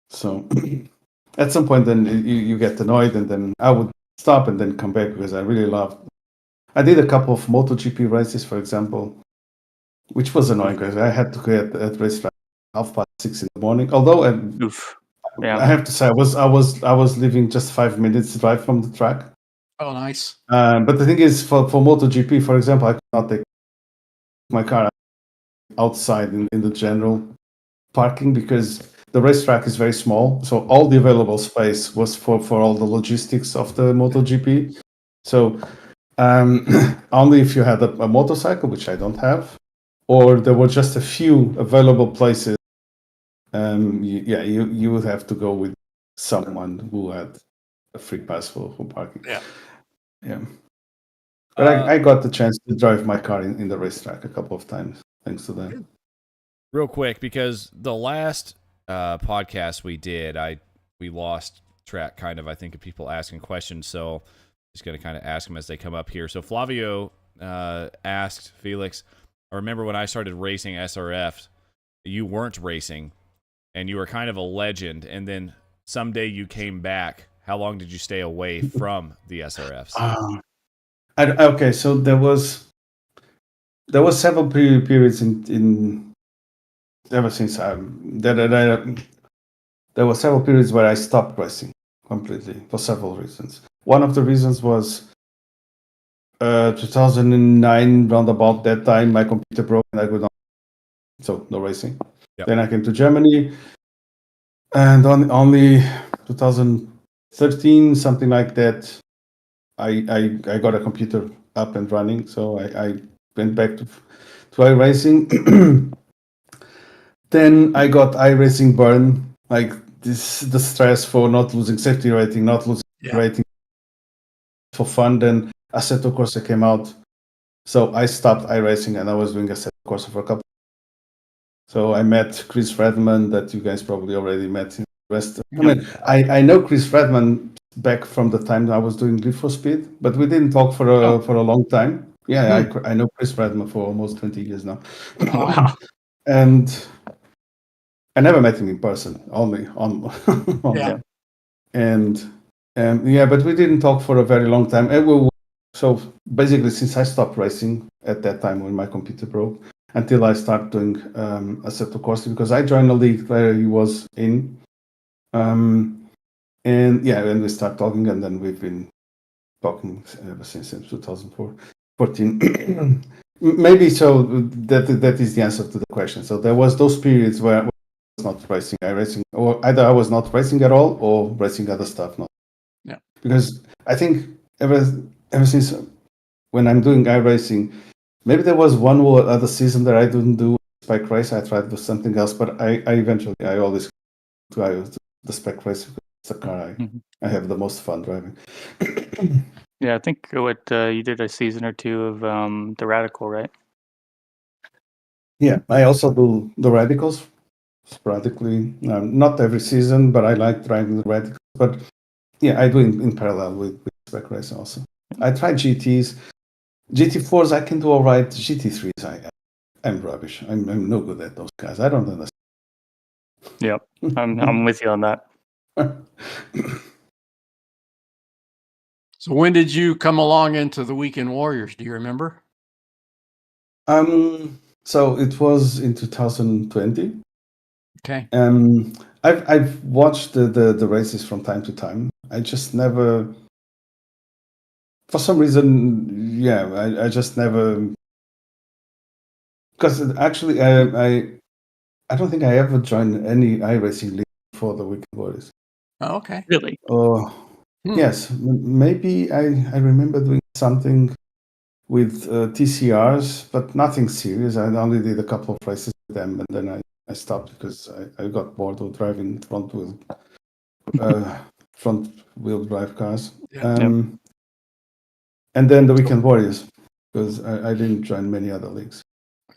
so at some point, then you get annoyed, and then I would stop and then come back because I really loved. I did a couple of MotoGP races, for example, which was annoying because I had to get at racetrack 6:30 in the morning. Although I have to say, I was living just 5 minutes drive from the track. Oh, nice. But the thing is, for MotoGP, for example, I could not take my car outside in the general parking because the racetrack is very small. So all the available space was for all the logistics of the MotoGP. So only if you had a motorcycle, which I don't have, or there were just a few available places. You would have to go with someone who had a free pass for parking. Yeah. But I got the chance to drive my car in the racetrack a couple of times, thanks to that. Real quick, because the last podcast we did, we lost track kind of, I think, of people asking questions. So just going to kind of ask them as they come up here. So Flavio asked Felix, I remember when I started racing SRF, you weren't racing and you were kind of a legend. And then someday you came back. How long did you stay away from the SRFs? Okay, so there was several periods in ever since there were several periods where I stopped racing completely for several reasons. One of the reasons was 2009, round about that time, my computer broke and I could not, so no racing. Yep. Then I came to Germany, and only 2013, something like that, I got a computer up and running, so I went back to iRacing. Then I got iRacing burn, like the stress for not losing safety rating, not losing rating for fun. Then Assetto Corsa came out, so I stopped iRacing and I was doing Assetto Corsa for a couple. So I met Chris Redman, that you guys probably already met in the West. I mean, I know Chris Redman back from the time I was doing Live for Speed, but we didn't talk for a long time. Yeah, I know Chris Redman for almost 20 years now. Wow. And I never met him in person, only on and but we didn't talk for a very long time. So basically, since I stopped racing at that time when my computer broke, until I started doing Assetto Corsa, because I joined a league where he was in, and we start talking, and then we've been talking ever since 2014. Maybe so that is the answer to the question. So there was those periods where I was not racing, or either I was not racing at all or racing other stuff. Not. Yeah. Because I think ever since when I'm doing iRacing, maybe there was one or other season that I didn't do spec race. I tried to do something else, but I eventually always do the spec race because it's the car I have the most fun driving. Yeah, I think you did a season or two of the Radical, right? Yeah, I also do the Radicals sporadically. Not every season, but I like driving the Radicals. But yeah, I do in parallel with spec racing also. I tried GTs. GT4s I can do all right. GT3s I'm rubbish. I'm no good at those guys. I don't understand. Yep, I'm with you on that. So when did you come along into the Weekend Warriors? Do you remember? So it was in 2020. Okay. I've watched the races from time to time. I just never, for some reason, I just never, because actually I don't think I ever joined any iRacing league for the Weekend Warriors. Oh, okay. Really? Yes, maybe I remember doing something with TCRs, but nothing serious. I only did a couple of races with them, and then I stopped because I got bored of driving front wheel drive cars. And then the Weekend Warriors, because I didn't join many other leagues.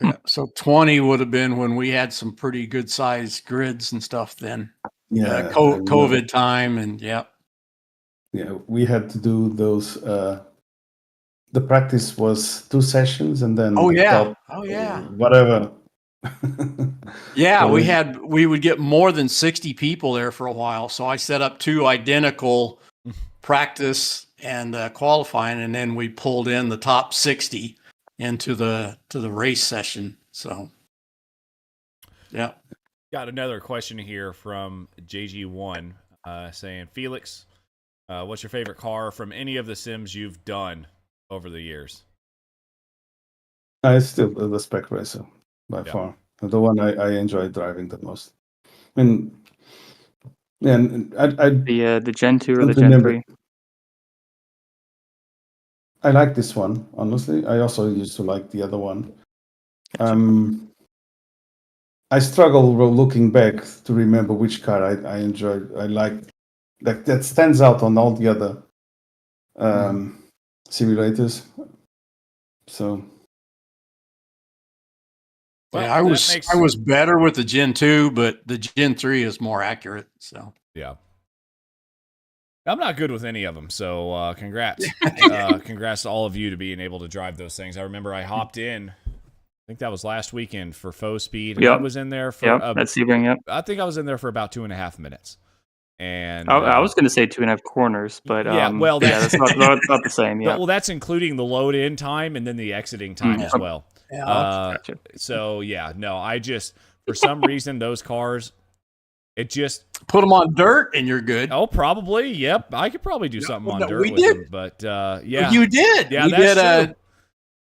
Yeah. So 20 would have been when we had some pretty good sized grids and stuff then. Yeah. COVID time and Yeah, we had to do those. The practice was 2 sessions and then Oh, yeah. whatever. Yeah, So we would get more than 60 people there for a while. So I set up 2 identical practice and qualifying, and then we pulled in the top 60 into the race session. So yeah. Got another question here from JG1 saying, Felix, what's your favorite car from any of the sims you've done over the years? I still the Spec Racer by far. The one I enjoy driving the most. I mean, yeah, and I The Gen 2 or don't the Gen remember. 3? I like this one, honestly. I also used to like the other one. I struggle looking back to remember which car I enjoyed. I like that stands out on all the other simulators. So Well, yeah, I was better with the Gen 2, but the Gen 3 is more accurate. So yeah. I'm not good with any of them, so congrats. Congrats to all of you to being able to drive those things. I remember I hopped in, I think that was last weekend for Faux Speed. And I was in there for that's Sebring, I think I was in there for about 2.5 minutes. And I was going to say 2.5 corners, but well, that's not the same. Yeah. Well, that's including the load in time and then the exiting time as well. Gotcha. So yeah, no, I just for some reason those cars, it just put them on dirt and you're good. Oh, probably. Yep, I could probably do something on dirt with them. But yeah, you did. Yeah, we that's did. true.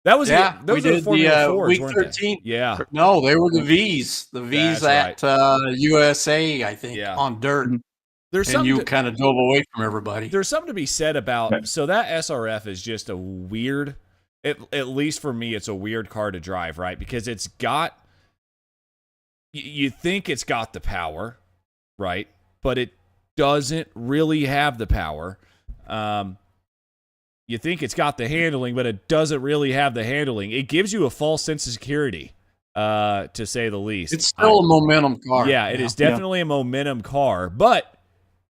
That was we did the week 13. Yeah, no, they were the V's. The V's that's at USA, I think, Yeah. on dirt. There's and you kind of dove away from everybody. There's something to be said about so that SRF is just a weird. At least for me, it's a weird car to drive, right? Because it's got. You think it's got the power, right? But it doesn't really have the power. You think it's got the handling, but it doesn't really have the handling. It gives you a false sense of security, to say the least. It's still a momentum car. Yeah, it is definitely a momentum car, but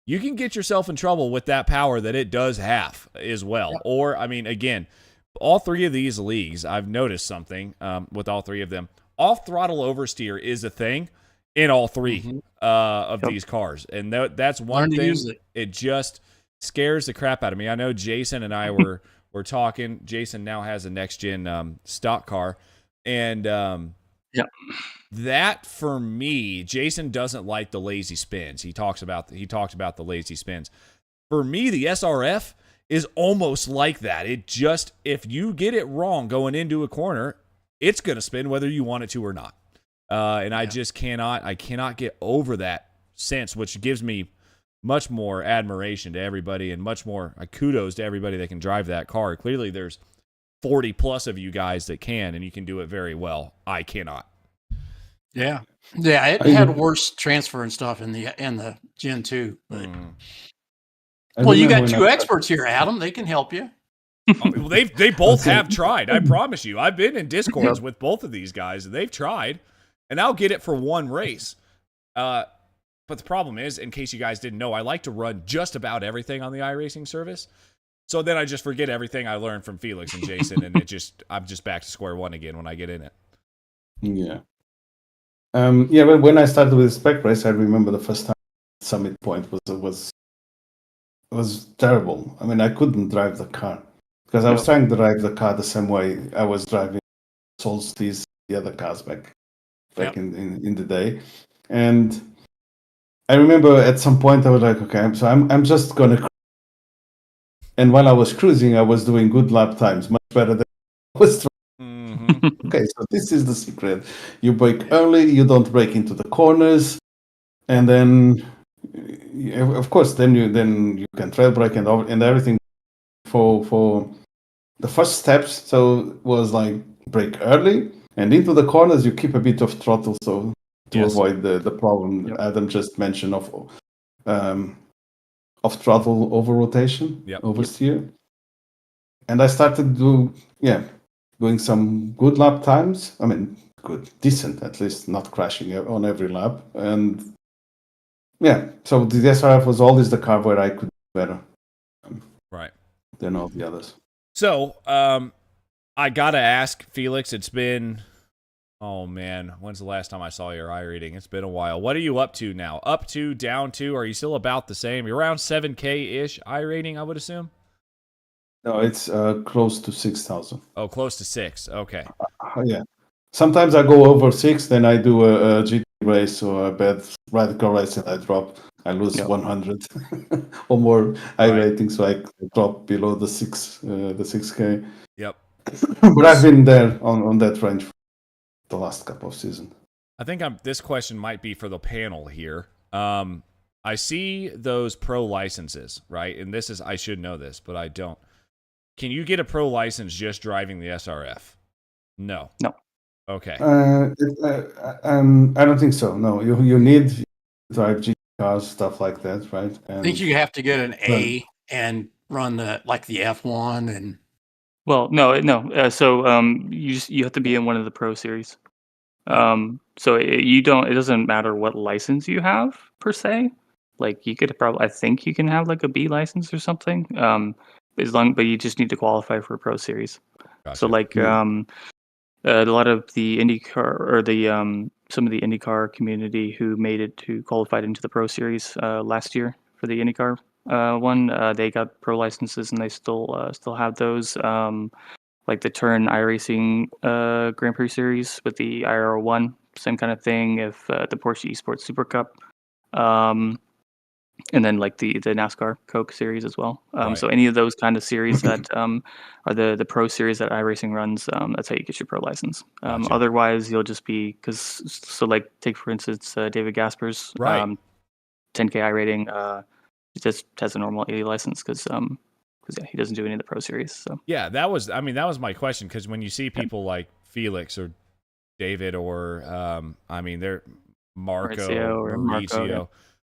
you can get yourself in trouble with that power that it does have as well. Yeah. Or, I mean, again, all 3 of these leagues, I've noticed something with all 3 of them. Off-throttle oversteer is a thing in all 3 of these cars. And that's one thing. It just scares the crap out of me. I know Jason and I were talking. Jason now has a next-gen stock car. And that, for me, Jason doesn't like the lazy spins. He talked about the lazy spins. For me, the SRF is almost like that. It just, if you get it wrong going into a corner, it's going to spin whether you want it to or not. And I just cannot get over that sense, which gives me much more admiration to everybody and much more kudos to everybody that can drive that car. Clearly, there's 40 plus of you guys that can, and you can do it very well. I cannot. Yeah. Yeah, it had worse transfer and stuff in the Gen 2. But well, you got 2 experts here, Adam. They can help you. Well, they both have tried. I promise you. I've been in Discords with both of these guys, and they've tried, and I'll get it for one race. But the problem is, in case you guys didn't know, I like to run just about everything on the iRacing service. So then I just forget everything I learned from Felix and Jason, and I'm just back to square one again when I get in it. Yeah. But when I started with Spec Race, I remember the first time Summit Point was terrible. I mean, I couldn't drive the car because I was trying to drive the car the same way I was driving Solstice, the other cars back in the day. And I remember at some point I was like, okay, so I'm just gonna. And while I was cruising, I was doing good lap times, much better than I was. Okay, so this is the secret. You brake early, you don't brake into the corners, and then, of course, then you can trail brake and everything for the first steps. So it was like brake early and into the corners. You keep a bit of throttle, so to avoid the problem Adam just mentioned of throttle over rotation, oversteer. And I started doing some good lap times. I mean, good, decent, at least, not crashing on every lap. And so the SRF was always the car where I could do better, than all the others. So, I gotta ask Felix. It's been Oh man, when's the last time I saw your iRating? It's been a while. What are you up to now? Up to, down to? Are you still about the same? You're around 7K-ish iRating, I would assume? No, it's close to 6,000. Oh, close to 6. Okay. Yeah. Sometimes I go over 6, then I do a GT race or a bad radical race and I drop. I lose 100 or more iRating, so I drop below the 6K. Yep. But I've been there on that range for the last couple of seasons. I think this question might be for the panel here. I see those pro licenses, right? And I should know this, but I don't. Can you get a pro license just driving the SRF? No. No. Okay. I don't think so. No, you need to drive G cars, stuff like that, right? I think you have to get an A and run the F1 and. Well, no. You have to be in one of the pro series. So it doesn't matter what license you have per se. Like you could I think you can have like a B license or something. But you just need to qualify for a pro series. Gotcha. So like a lot of the IndyCar or some of the IndyCar community who qualified into the pro series last year for the IndyCar one, they got pro licenses and they still have those. Like the Turn iRacing Grand Prix series with the IR1, same kind of thing. If the Porsche Esports Super Cup, and then like the NASCAR Coke series as well. So any of those kind of series that are the pro series that iRacing runs, that's how you get your pro license. Gotcha. Otherwise, you'll just be like take for instance David Gasper's 10K iRating. He just has a normal 80 license because he doesn't do any of the pro series. So yeah, that was my question, because when you see people like Felix or David or they're Marco or Mauricio,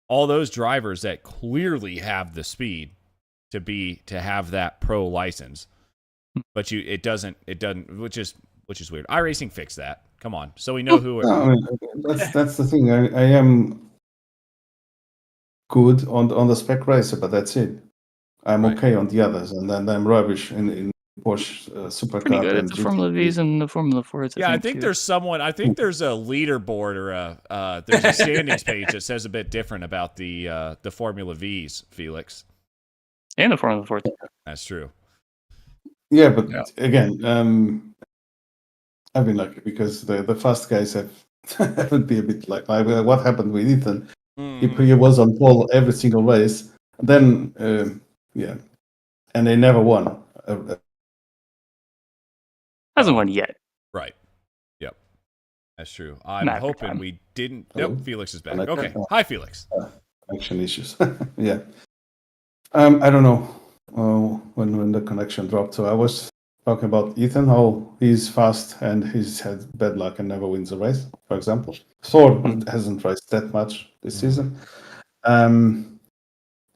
all those drivers that clearly have the speed to have that pro license, but it doesn't, which is weird. iRacing fixed that. Come on, so we know who. That's the thing. I am good on the spec racer, but that's it. I'm okay on the others, and then I'm rubbish in Porsche Supercar. Good at the Formula V's and the Formula 4s. I think there's someone. I think there's a leaderboard or there's a standings page that says a bit different about the Formula V's, Felix, and the Formula 4s. That's true. Yeah, but again, I've been lucky because the fast guys haven't been a bit like what happened with Ethan. He was on pole every single race, then and they never won. Hasn't won yet. Right. Yep. That's true. I'm hoping we didn't. Nope. Felix is back. Okay. Hi, Felix. Connection issues. Yeah. I don't know when the connection dropped. So I was talking about Ethan, how he's fast and he's had bad luck and never wins a race, for example. Thor hasn't raced that much this season. In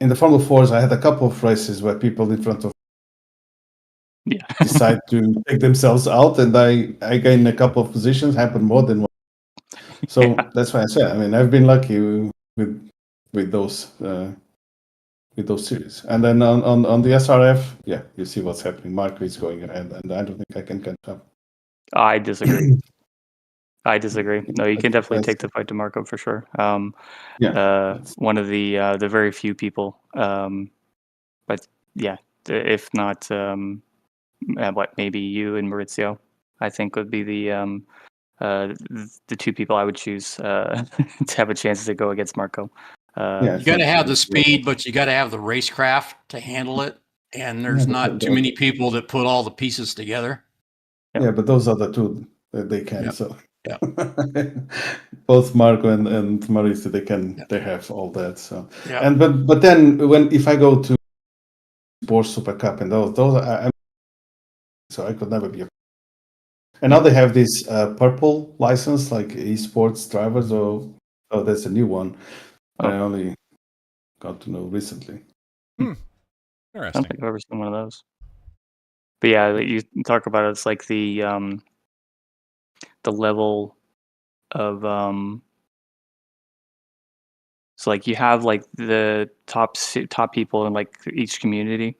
the Formula 4s, I had a couple of races where people in front of decide to take themselves out, and I gained a couple of positions, happened more than one. So that's why I said, I've been lucky with those series. And then on the SRF, you see what's happening. Marco is going ahead, and I don't think I can catch up. I disagree. No, you can definitely take the fight to Marco for sure. One of the very few people, but if not, maybe you and Maurizio, I think would be the two people I would choose to have a chance to go against Marco. You got to have the speed, but you got to have the racecraft to handle it. And there's not too many people that put all the pieces together. Yeah, but those are the two that they can. Yep. So both Marco and Mauricio, they have all that. So and but then if I go to Porsche Super Cup and those so I could never be. And now they have this purple license, like esports drivers. Oh, that's a new one. I only got to know recently. Interesting. I don't think I've ever seen one of those. But yeah, you talk about it's like the level of so like you have like the top people in like each community,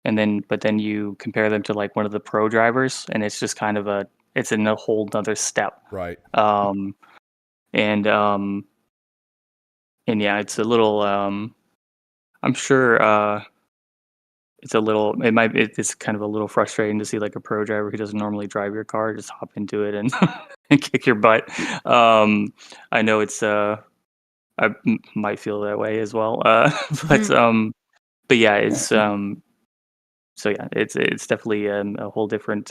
and then you compare them to like one of the pro drivers, and it's just kind of it's in a whole nother step. Right. And yeah, it's a little. I'm sure it's a little. It's kind of a little frustrating to see like a pro driver who doesn't normally drive your car just hop into it and and kick your butt. I know it's. Might feel that way as well. But yeah, it's so yeah, it's definitely a whole different.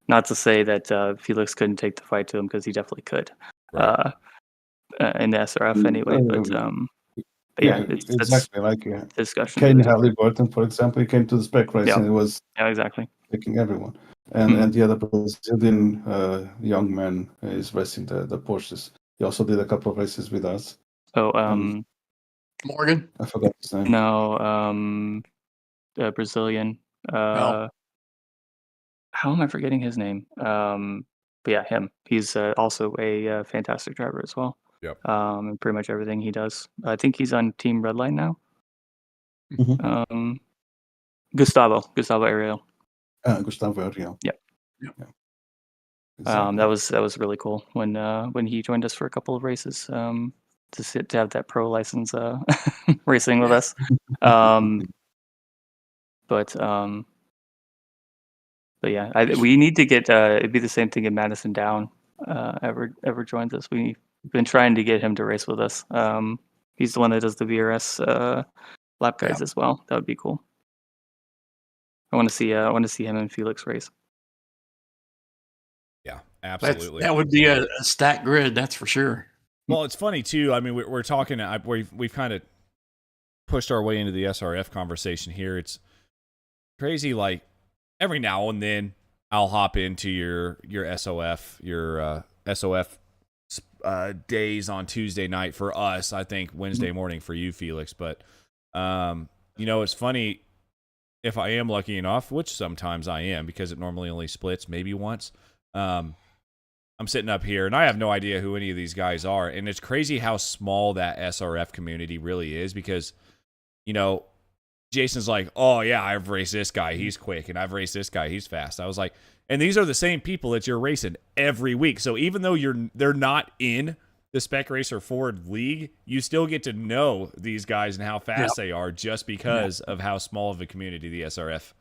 Not to say that Felix couldn't take the fight to him because he definitely could. Right. In the SRF anyway, but yeah, it's exactly. Like discussion. Kane Halliburton, for example, he came to the spec race Yeah. and it was exactly picking everyone. And the other Brazilian young man is racing the Porsches. He also did a couple of races with us. Oh, Morgan? I forgot his name. No, Brazilian. How am I forgetting his name? But yeah, him. He's also a fantastic driver as well. Yep. And pretty much everything he does. I think he's on Team Redline now. Gustavo Ariel. Gustavo Ariel. Yep. Yeah. Exactly. That was really cool when he joined us for a couple of races. To have that pro license racing with us. But yeah, we need to get it'd be the same thing if Madison Down ever joins us. We've been trying to get him to race with us. He's the one that does the VRS lap guides as well. That would be cool. I want to see him and Felix race. Yeah, absolutely. That would be a stacked grid, that's for sure. Well, it's funny too. I mean, we're talking. We've kind of pushed our way into the SRF conversation here. It's crazy. Like every now and then, I'll hop into your SOF days on Tuesday night for us. I think Wednesday morning for you, Felix. But it's funny. If I am lucky enough, which sometimes I am, because it normally only splits maybe once. I'm sitting up here, and I have no idea who any of these guys are. And it's crazy how small that SRF community really is because, Jason's like, oh, yeah, I've raced this guy. He's quick. And I've raced this guy. He's fast. I was like, and these are the same people that you're racing every week. So even though they're not in the Spec Racer Ford League, you still get to know these guys and how fast they are just because of how small of a community the SRF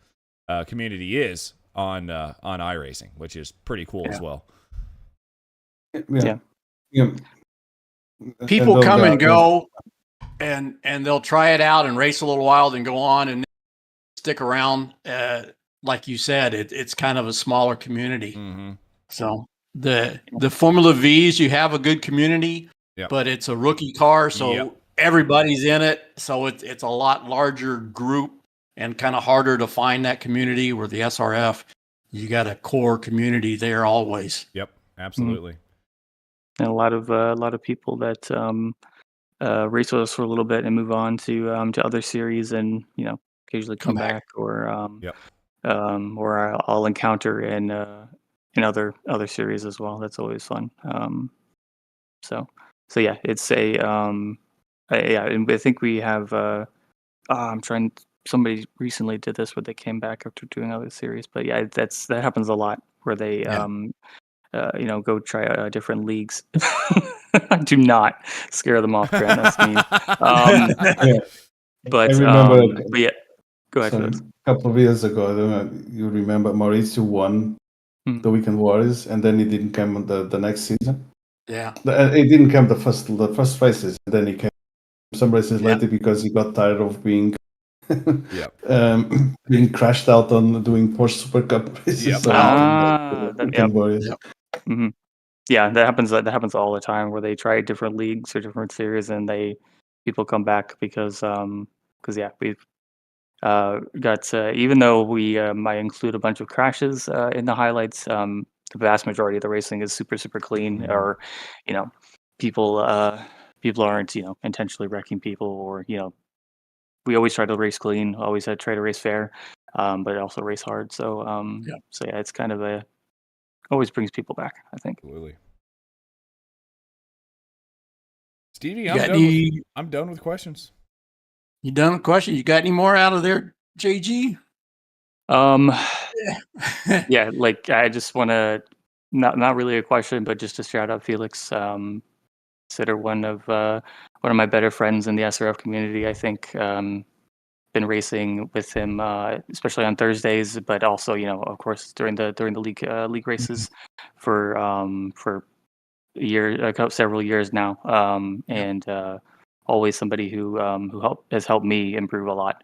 community is on iRacing, which is pretty cool as well. Yeah. People come and go, and they'll try it out and race a little while, then go on and stick around. Like you said, it's kind of a smaller community. So the Formula V's, you have a good community, but it's a rookie car, so everybody's in it. So it's a lot larger group and kind of harder to find that community. Where the SRF, you got a core community there always. Yep, absolutely. And a lot of people that race with us for a little bit and move on to other series, and occasionally come back or I'll encounter in other series as well. That's always fun. So yeah, it's a and I think we have somebody recently did this where they came back after doing other series, but yeah, that happens a lot where they go try different leagues. Do not scare them off, Grant. That's mean. But I remember, but yeah, go ahead. A couple of years ago, I don't know, you remember Mauricio won the Weekend Warriors, and then he didn't come the next season. Yeah, he didn't come the first races, and then he came some races later because he got tired of being being crashed out on doing Porsche Super Cup races. Yeah, that happens all the time where they try different leagues or different series, and people come back because we've got even though we might include a bunch of crashes in the highlights, the vast majority of the racing is super clean, or people aren't intentionally wrecking people, or we always try to race clean, always try to race fair, but also race hard. So so yeah, it's kind of always brings people back, I think. Absolutely. Stevie, I'm done with questions. You done with questions? You got any more out of there, JG? Yeah, like I just want to not really a question, but just to shout out Felix, consider one of my better friends in the SRF community. I think been racing with him, especially on Thursdays, but also of course during the league races for several years now, and always somebody who has helped me improve a lot.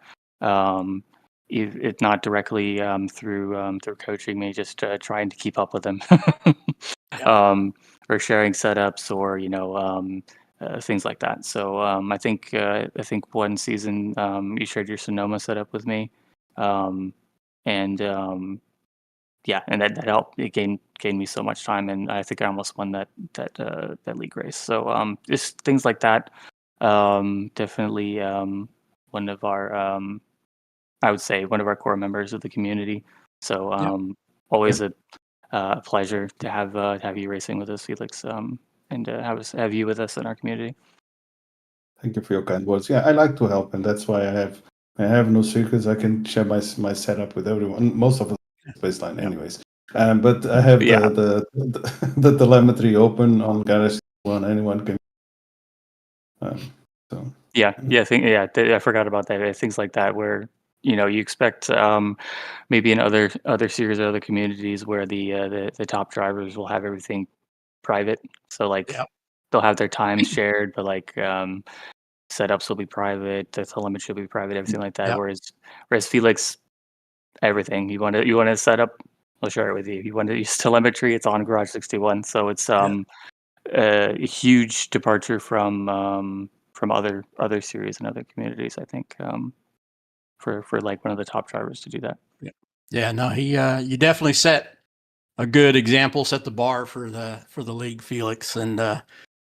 If not directly through coaching me, just trying to keep up with him, or sharing setups, or things like that. So I think one season you shared your Sonoma setup with me, and and that helped. It gained me so much time, and I think I almost won that league race. So just things like that. Definitely one of our I would say one of our core members of the community. So always a pleasure to have you racing with us, Felix, and have you with us in our community. Thank you for your kind words. Yeah, I like to help, and that's why I have no secrets. I can share my setup with everyone. Most of us baseline, anyways. But I have the telemetry open on Garage One. Anyone can. I forgot about that. Things like that where you expect maybe in other series or other communities where the top drivers will have everything private. So like they'll have their times shared, but like setups will be private, the telemetry will be private, everything like that. Whereas Felix, everything you want to set up, I'll share it with you. You want to use telemetry, it's on Garage 61. So it's a huge departure from other series and other communities. I think for like one of the top drivers to do that. Yeah, no, he you definitely set a good example, set the bar for the league, Felix, and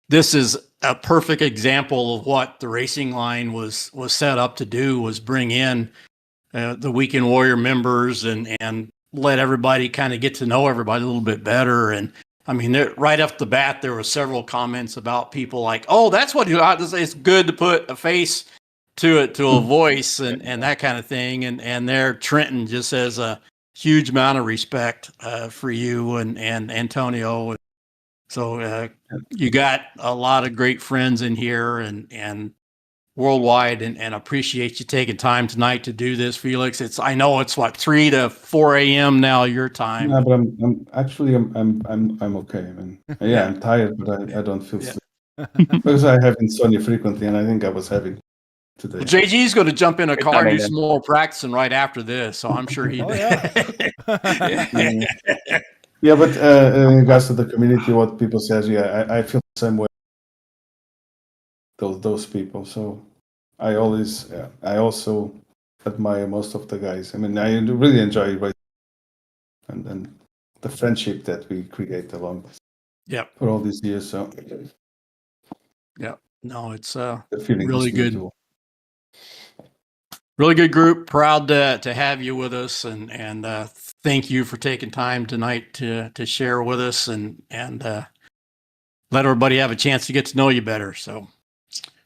this is a perfect example of what the Racing Line was set up to do, was bring in the Weekend Warrior members and let everybody kind of get to know everybody a little bit better. And I mean, right off the bat, there were several comments about people like, "Oh, that's what it's good to put a face to it, to a voice, and that kind of thing." And there, Trenton just has a huge amount of respect for you and Antonio. So you got a lot of great friends in here and worldwide, and appreciate you taking time tonight to do this, Felix. I know it's what 3 to 4 a.m. now your time. Yeah, but I'm actually I'm okay. I mean, I'm tired, but I don't feel sleep because I have insomnia frequently, and I think I was having today. Well, JG's going to jump in a car and do some more practicing right after this, so I'm sure he. Yeah, but in regards to the community, what people says, I feel the same way. Those people. So I also admire most of the guys. I mean, I really enjoy racing and the friendship that we create along for all these years. So no, it's really good. Really good group. Proud to have you with us, and thank you for taking time tonight to share with us and let everybody have a chance to get to know you better. So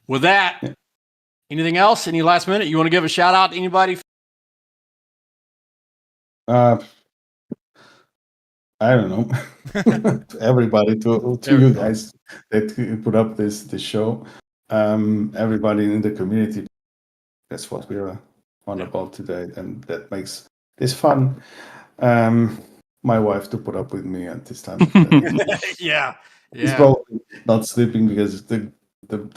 with that, anything else? Any last minute? You want to give a shout out to anybody? I don't know. Everybody, to you guys that put up this show. Everybody in the community. That's what we're on about today, and that makes this fun. My wife to put up with me at this time of day. She's probably not sleeping because the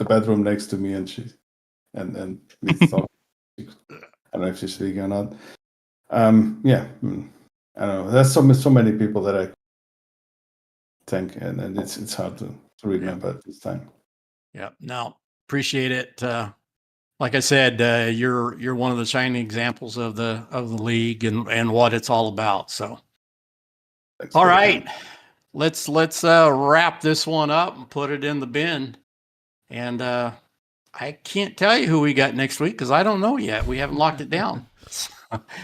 bedroom next to me, and we thought I don't know if she's sleeping or not. I don't know. There's so many people that I thank, and it's hard to remember at this time. Yeah, no, appreciate it. Like I said, you're one of the shining examples of the league and what it's all about. So, all right, let's wrap this one up and put it in the bin. And I can't tell you who we got next week because I don't know yet. We haven't locked it down.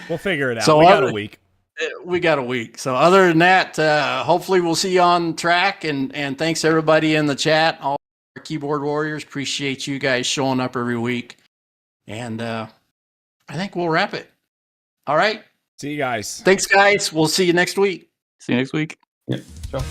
We'll figure it out. So we got a week. We got a week. So other than that, hopefully we'll see you on track. And thanks everybody in the chat, all our keyboard warriors. Appreciate you guys showing up every week. And I think we'll wrap it. All right. See you guys. Thanks, guys. We'll see you next week. See you next week. Yeah. Sure.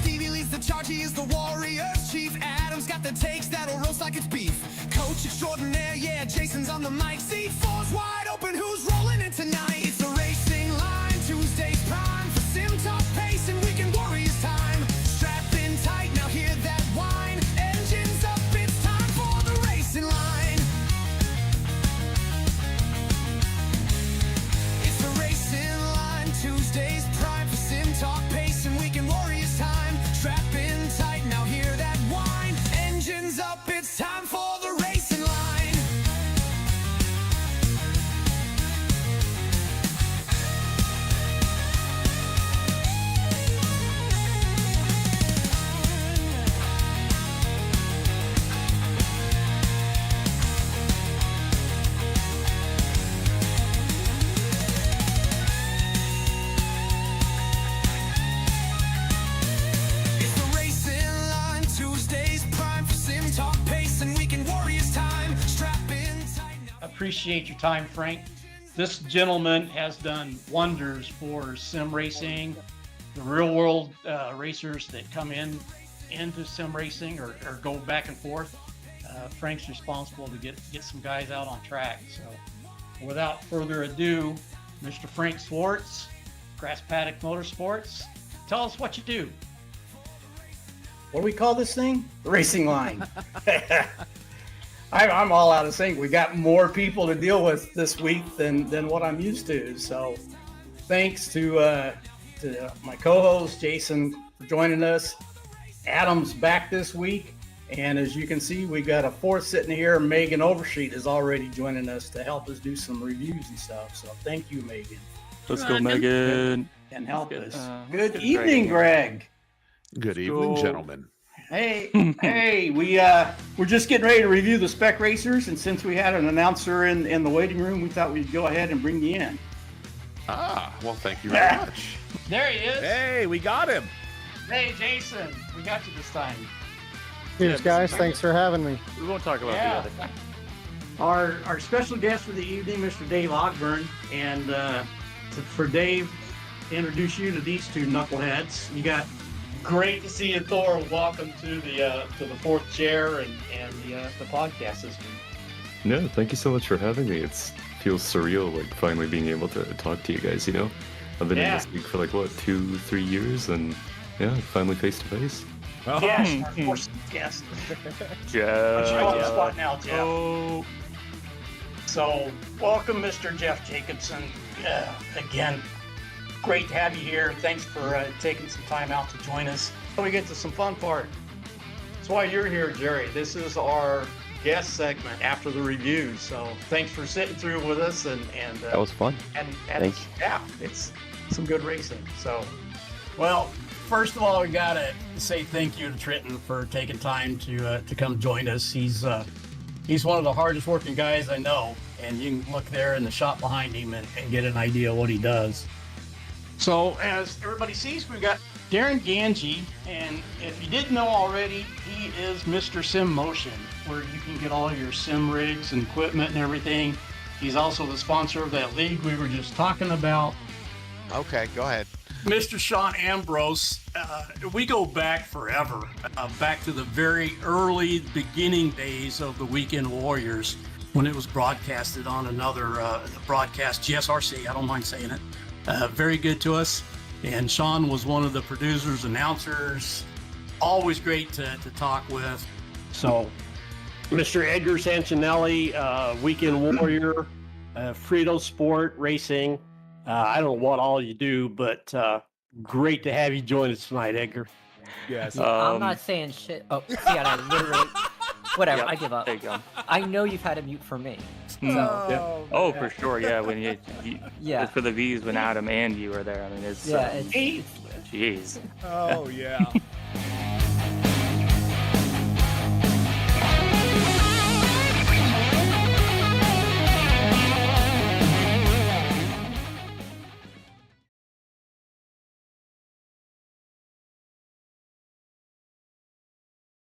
Stevie leads the charge, he is the Warriors chief. Adam's got the takes that'll roast like it's beef. Coach extraordinaire, yeah, Jason's on the mic. Seat four's wide open, who's rolling in tonight? It's the Racing Line, Tuesday's prime for sim top pace and weekend warriors time. Strap in tight, now hear that whine. Engines up, it's time for the Racing Line. It's the Racing Line, Tuesday's prime for sim talk pace and weekend warriors time. Strap in tight, now hear that whine. Engines up, it's time for the Racing Line. It's the Racing Line, Tuesdays prime for sim talk pace and weekend warriors time. Strap in tight now. Appreciate your time, Frank. This gentleman has done wonders for sim racing, the real world racers that come into sim racing or go back and forth. Frank's responsible to get some guys out on track. So without further ado, Mr. Frank Swartz, Grass Paddock Motorsports, tell us what you do. What do we call this thing? The Racing Line. I'm all out of sync. We got more people to deal with this week than what I'm used to. So thanks to my co-host Jason for joining us. Adam's back this week. And as you can see, we got a fourth sitting here. Megan Oversheet is already joining us to help us do some reviews and stuff. So thank you, Megan. Let's go, Megan. And help Good. us. Good evening, Greg. Good evening, gentlemen. Hey, we're just getting ready to review the spec racers, and since we had an announcer in the waiting room, we thought we'd go ahead and bring you in. Well, thank you very much. There he is. Hey, we got him. Hey, Jason, we got you this time. Cheers, guys. Thanks for having me. We won't talk about the other thing. Our special guest for the evening, Mr. Dave Ogburn, and for Dave to introduce you to these two knuckleheads, you got. Great to see you, Thor. Welcome to the fourth chair and the podcast this week. No, thank you so much for having me. It feels surreal, like finally being able to talk to you guys. You know, I've been in this league for like what 2-3 years, and yeah, finally face to face. Yes, our first guest. Jeff. On the spot now, Jeff. So, welcome, Mr. Jeff Jacobson. Again, great to have you here. Thanks for taking some time out to join us. We get to some fun part. That's why you're here, Jerry. This is our guest segment after the reviews. So thanks for sitting through with us. And that was fun. And thanks. Yeah, it's some good racing. So, well, first of all, we gotta say thank you to Trenton for taking time to come join us. He's one of the hardest working guys I know, and you can look there in the shop behind him and get an idea of what he does. So as everybody sees, we've got Darren Ganji, and if you didn't know already, he is Mr. Sim Motion, where you can get all your sim rigs and equipment and everything. He's also the sponsor of that league we were just talking about. Okay, go ahead. Mr. Sean Ambrose, we go back forever, back to the very early beginning days of the Weekend Warriors, when it was broadcasted on another broadcast, GSRC, I don't mind saying it. Very good to us. And Sean was one of the producers, announcers, always great to talk with. So, Mr. Edgar Sancinelli, Weekend Warrior, Frito Sport Racing. I don't know what all you do, but great to have you join us tonight, Edgar. Yes. I'm not saying shit. Oh, yeah, I literally. Whatever, I give up. There you go. I know you've had a mute for me. Oh, for sure. Yeah, when you yeah, for the V's when Adam and you were there. I mean, it's yeah, jeez. Oh yeah.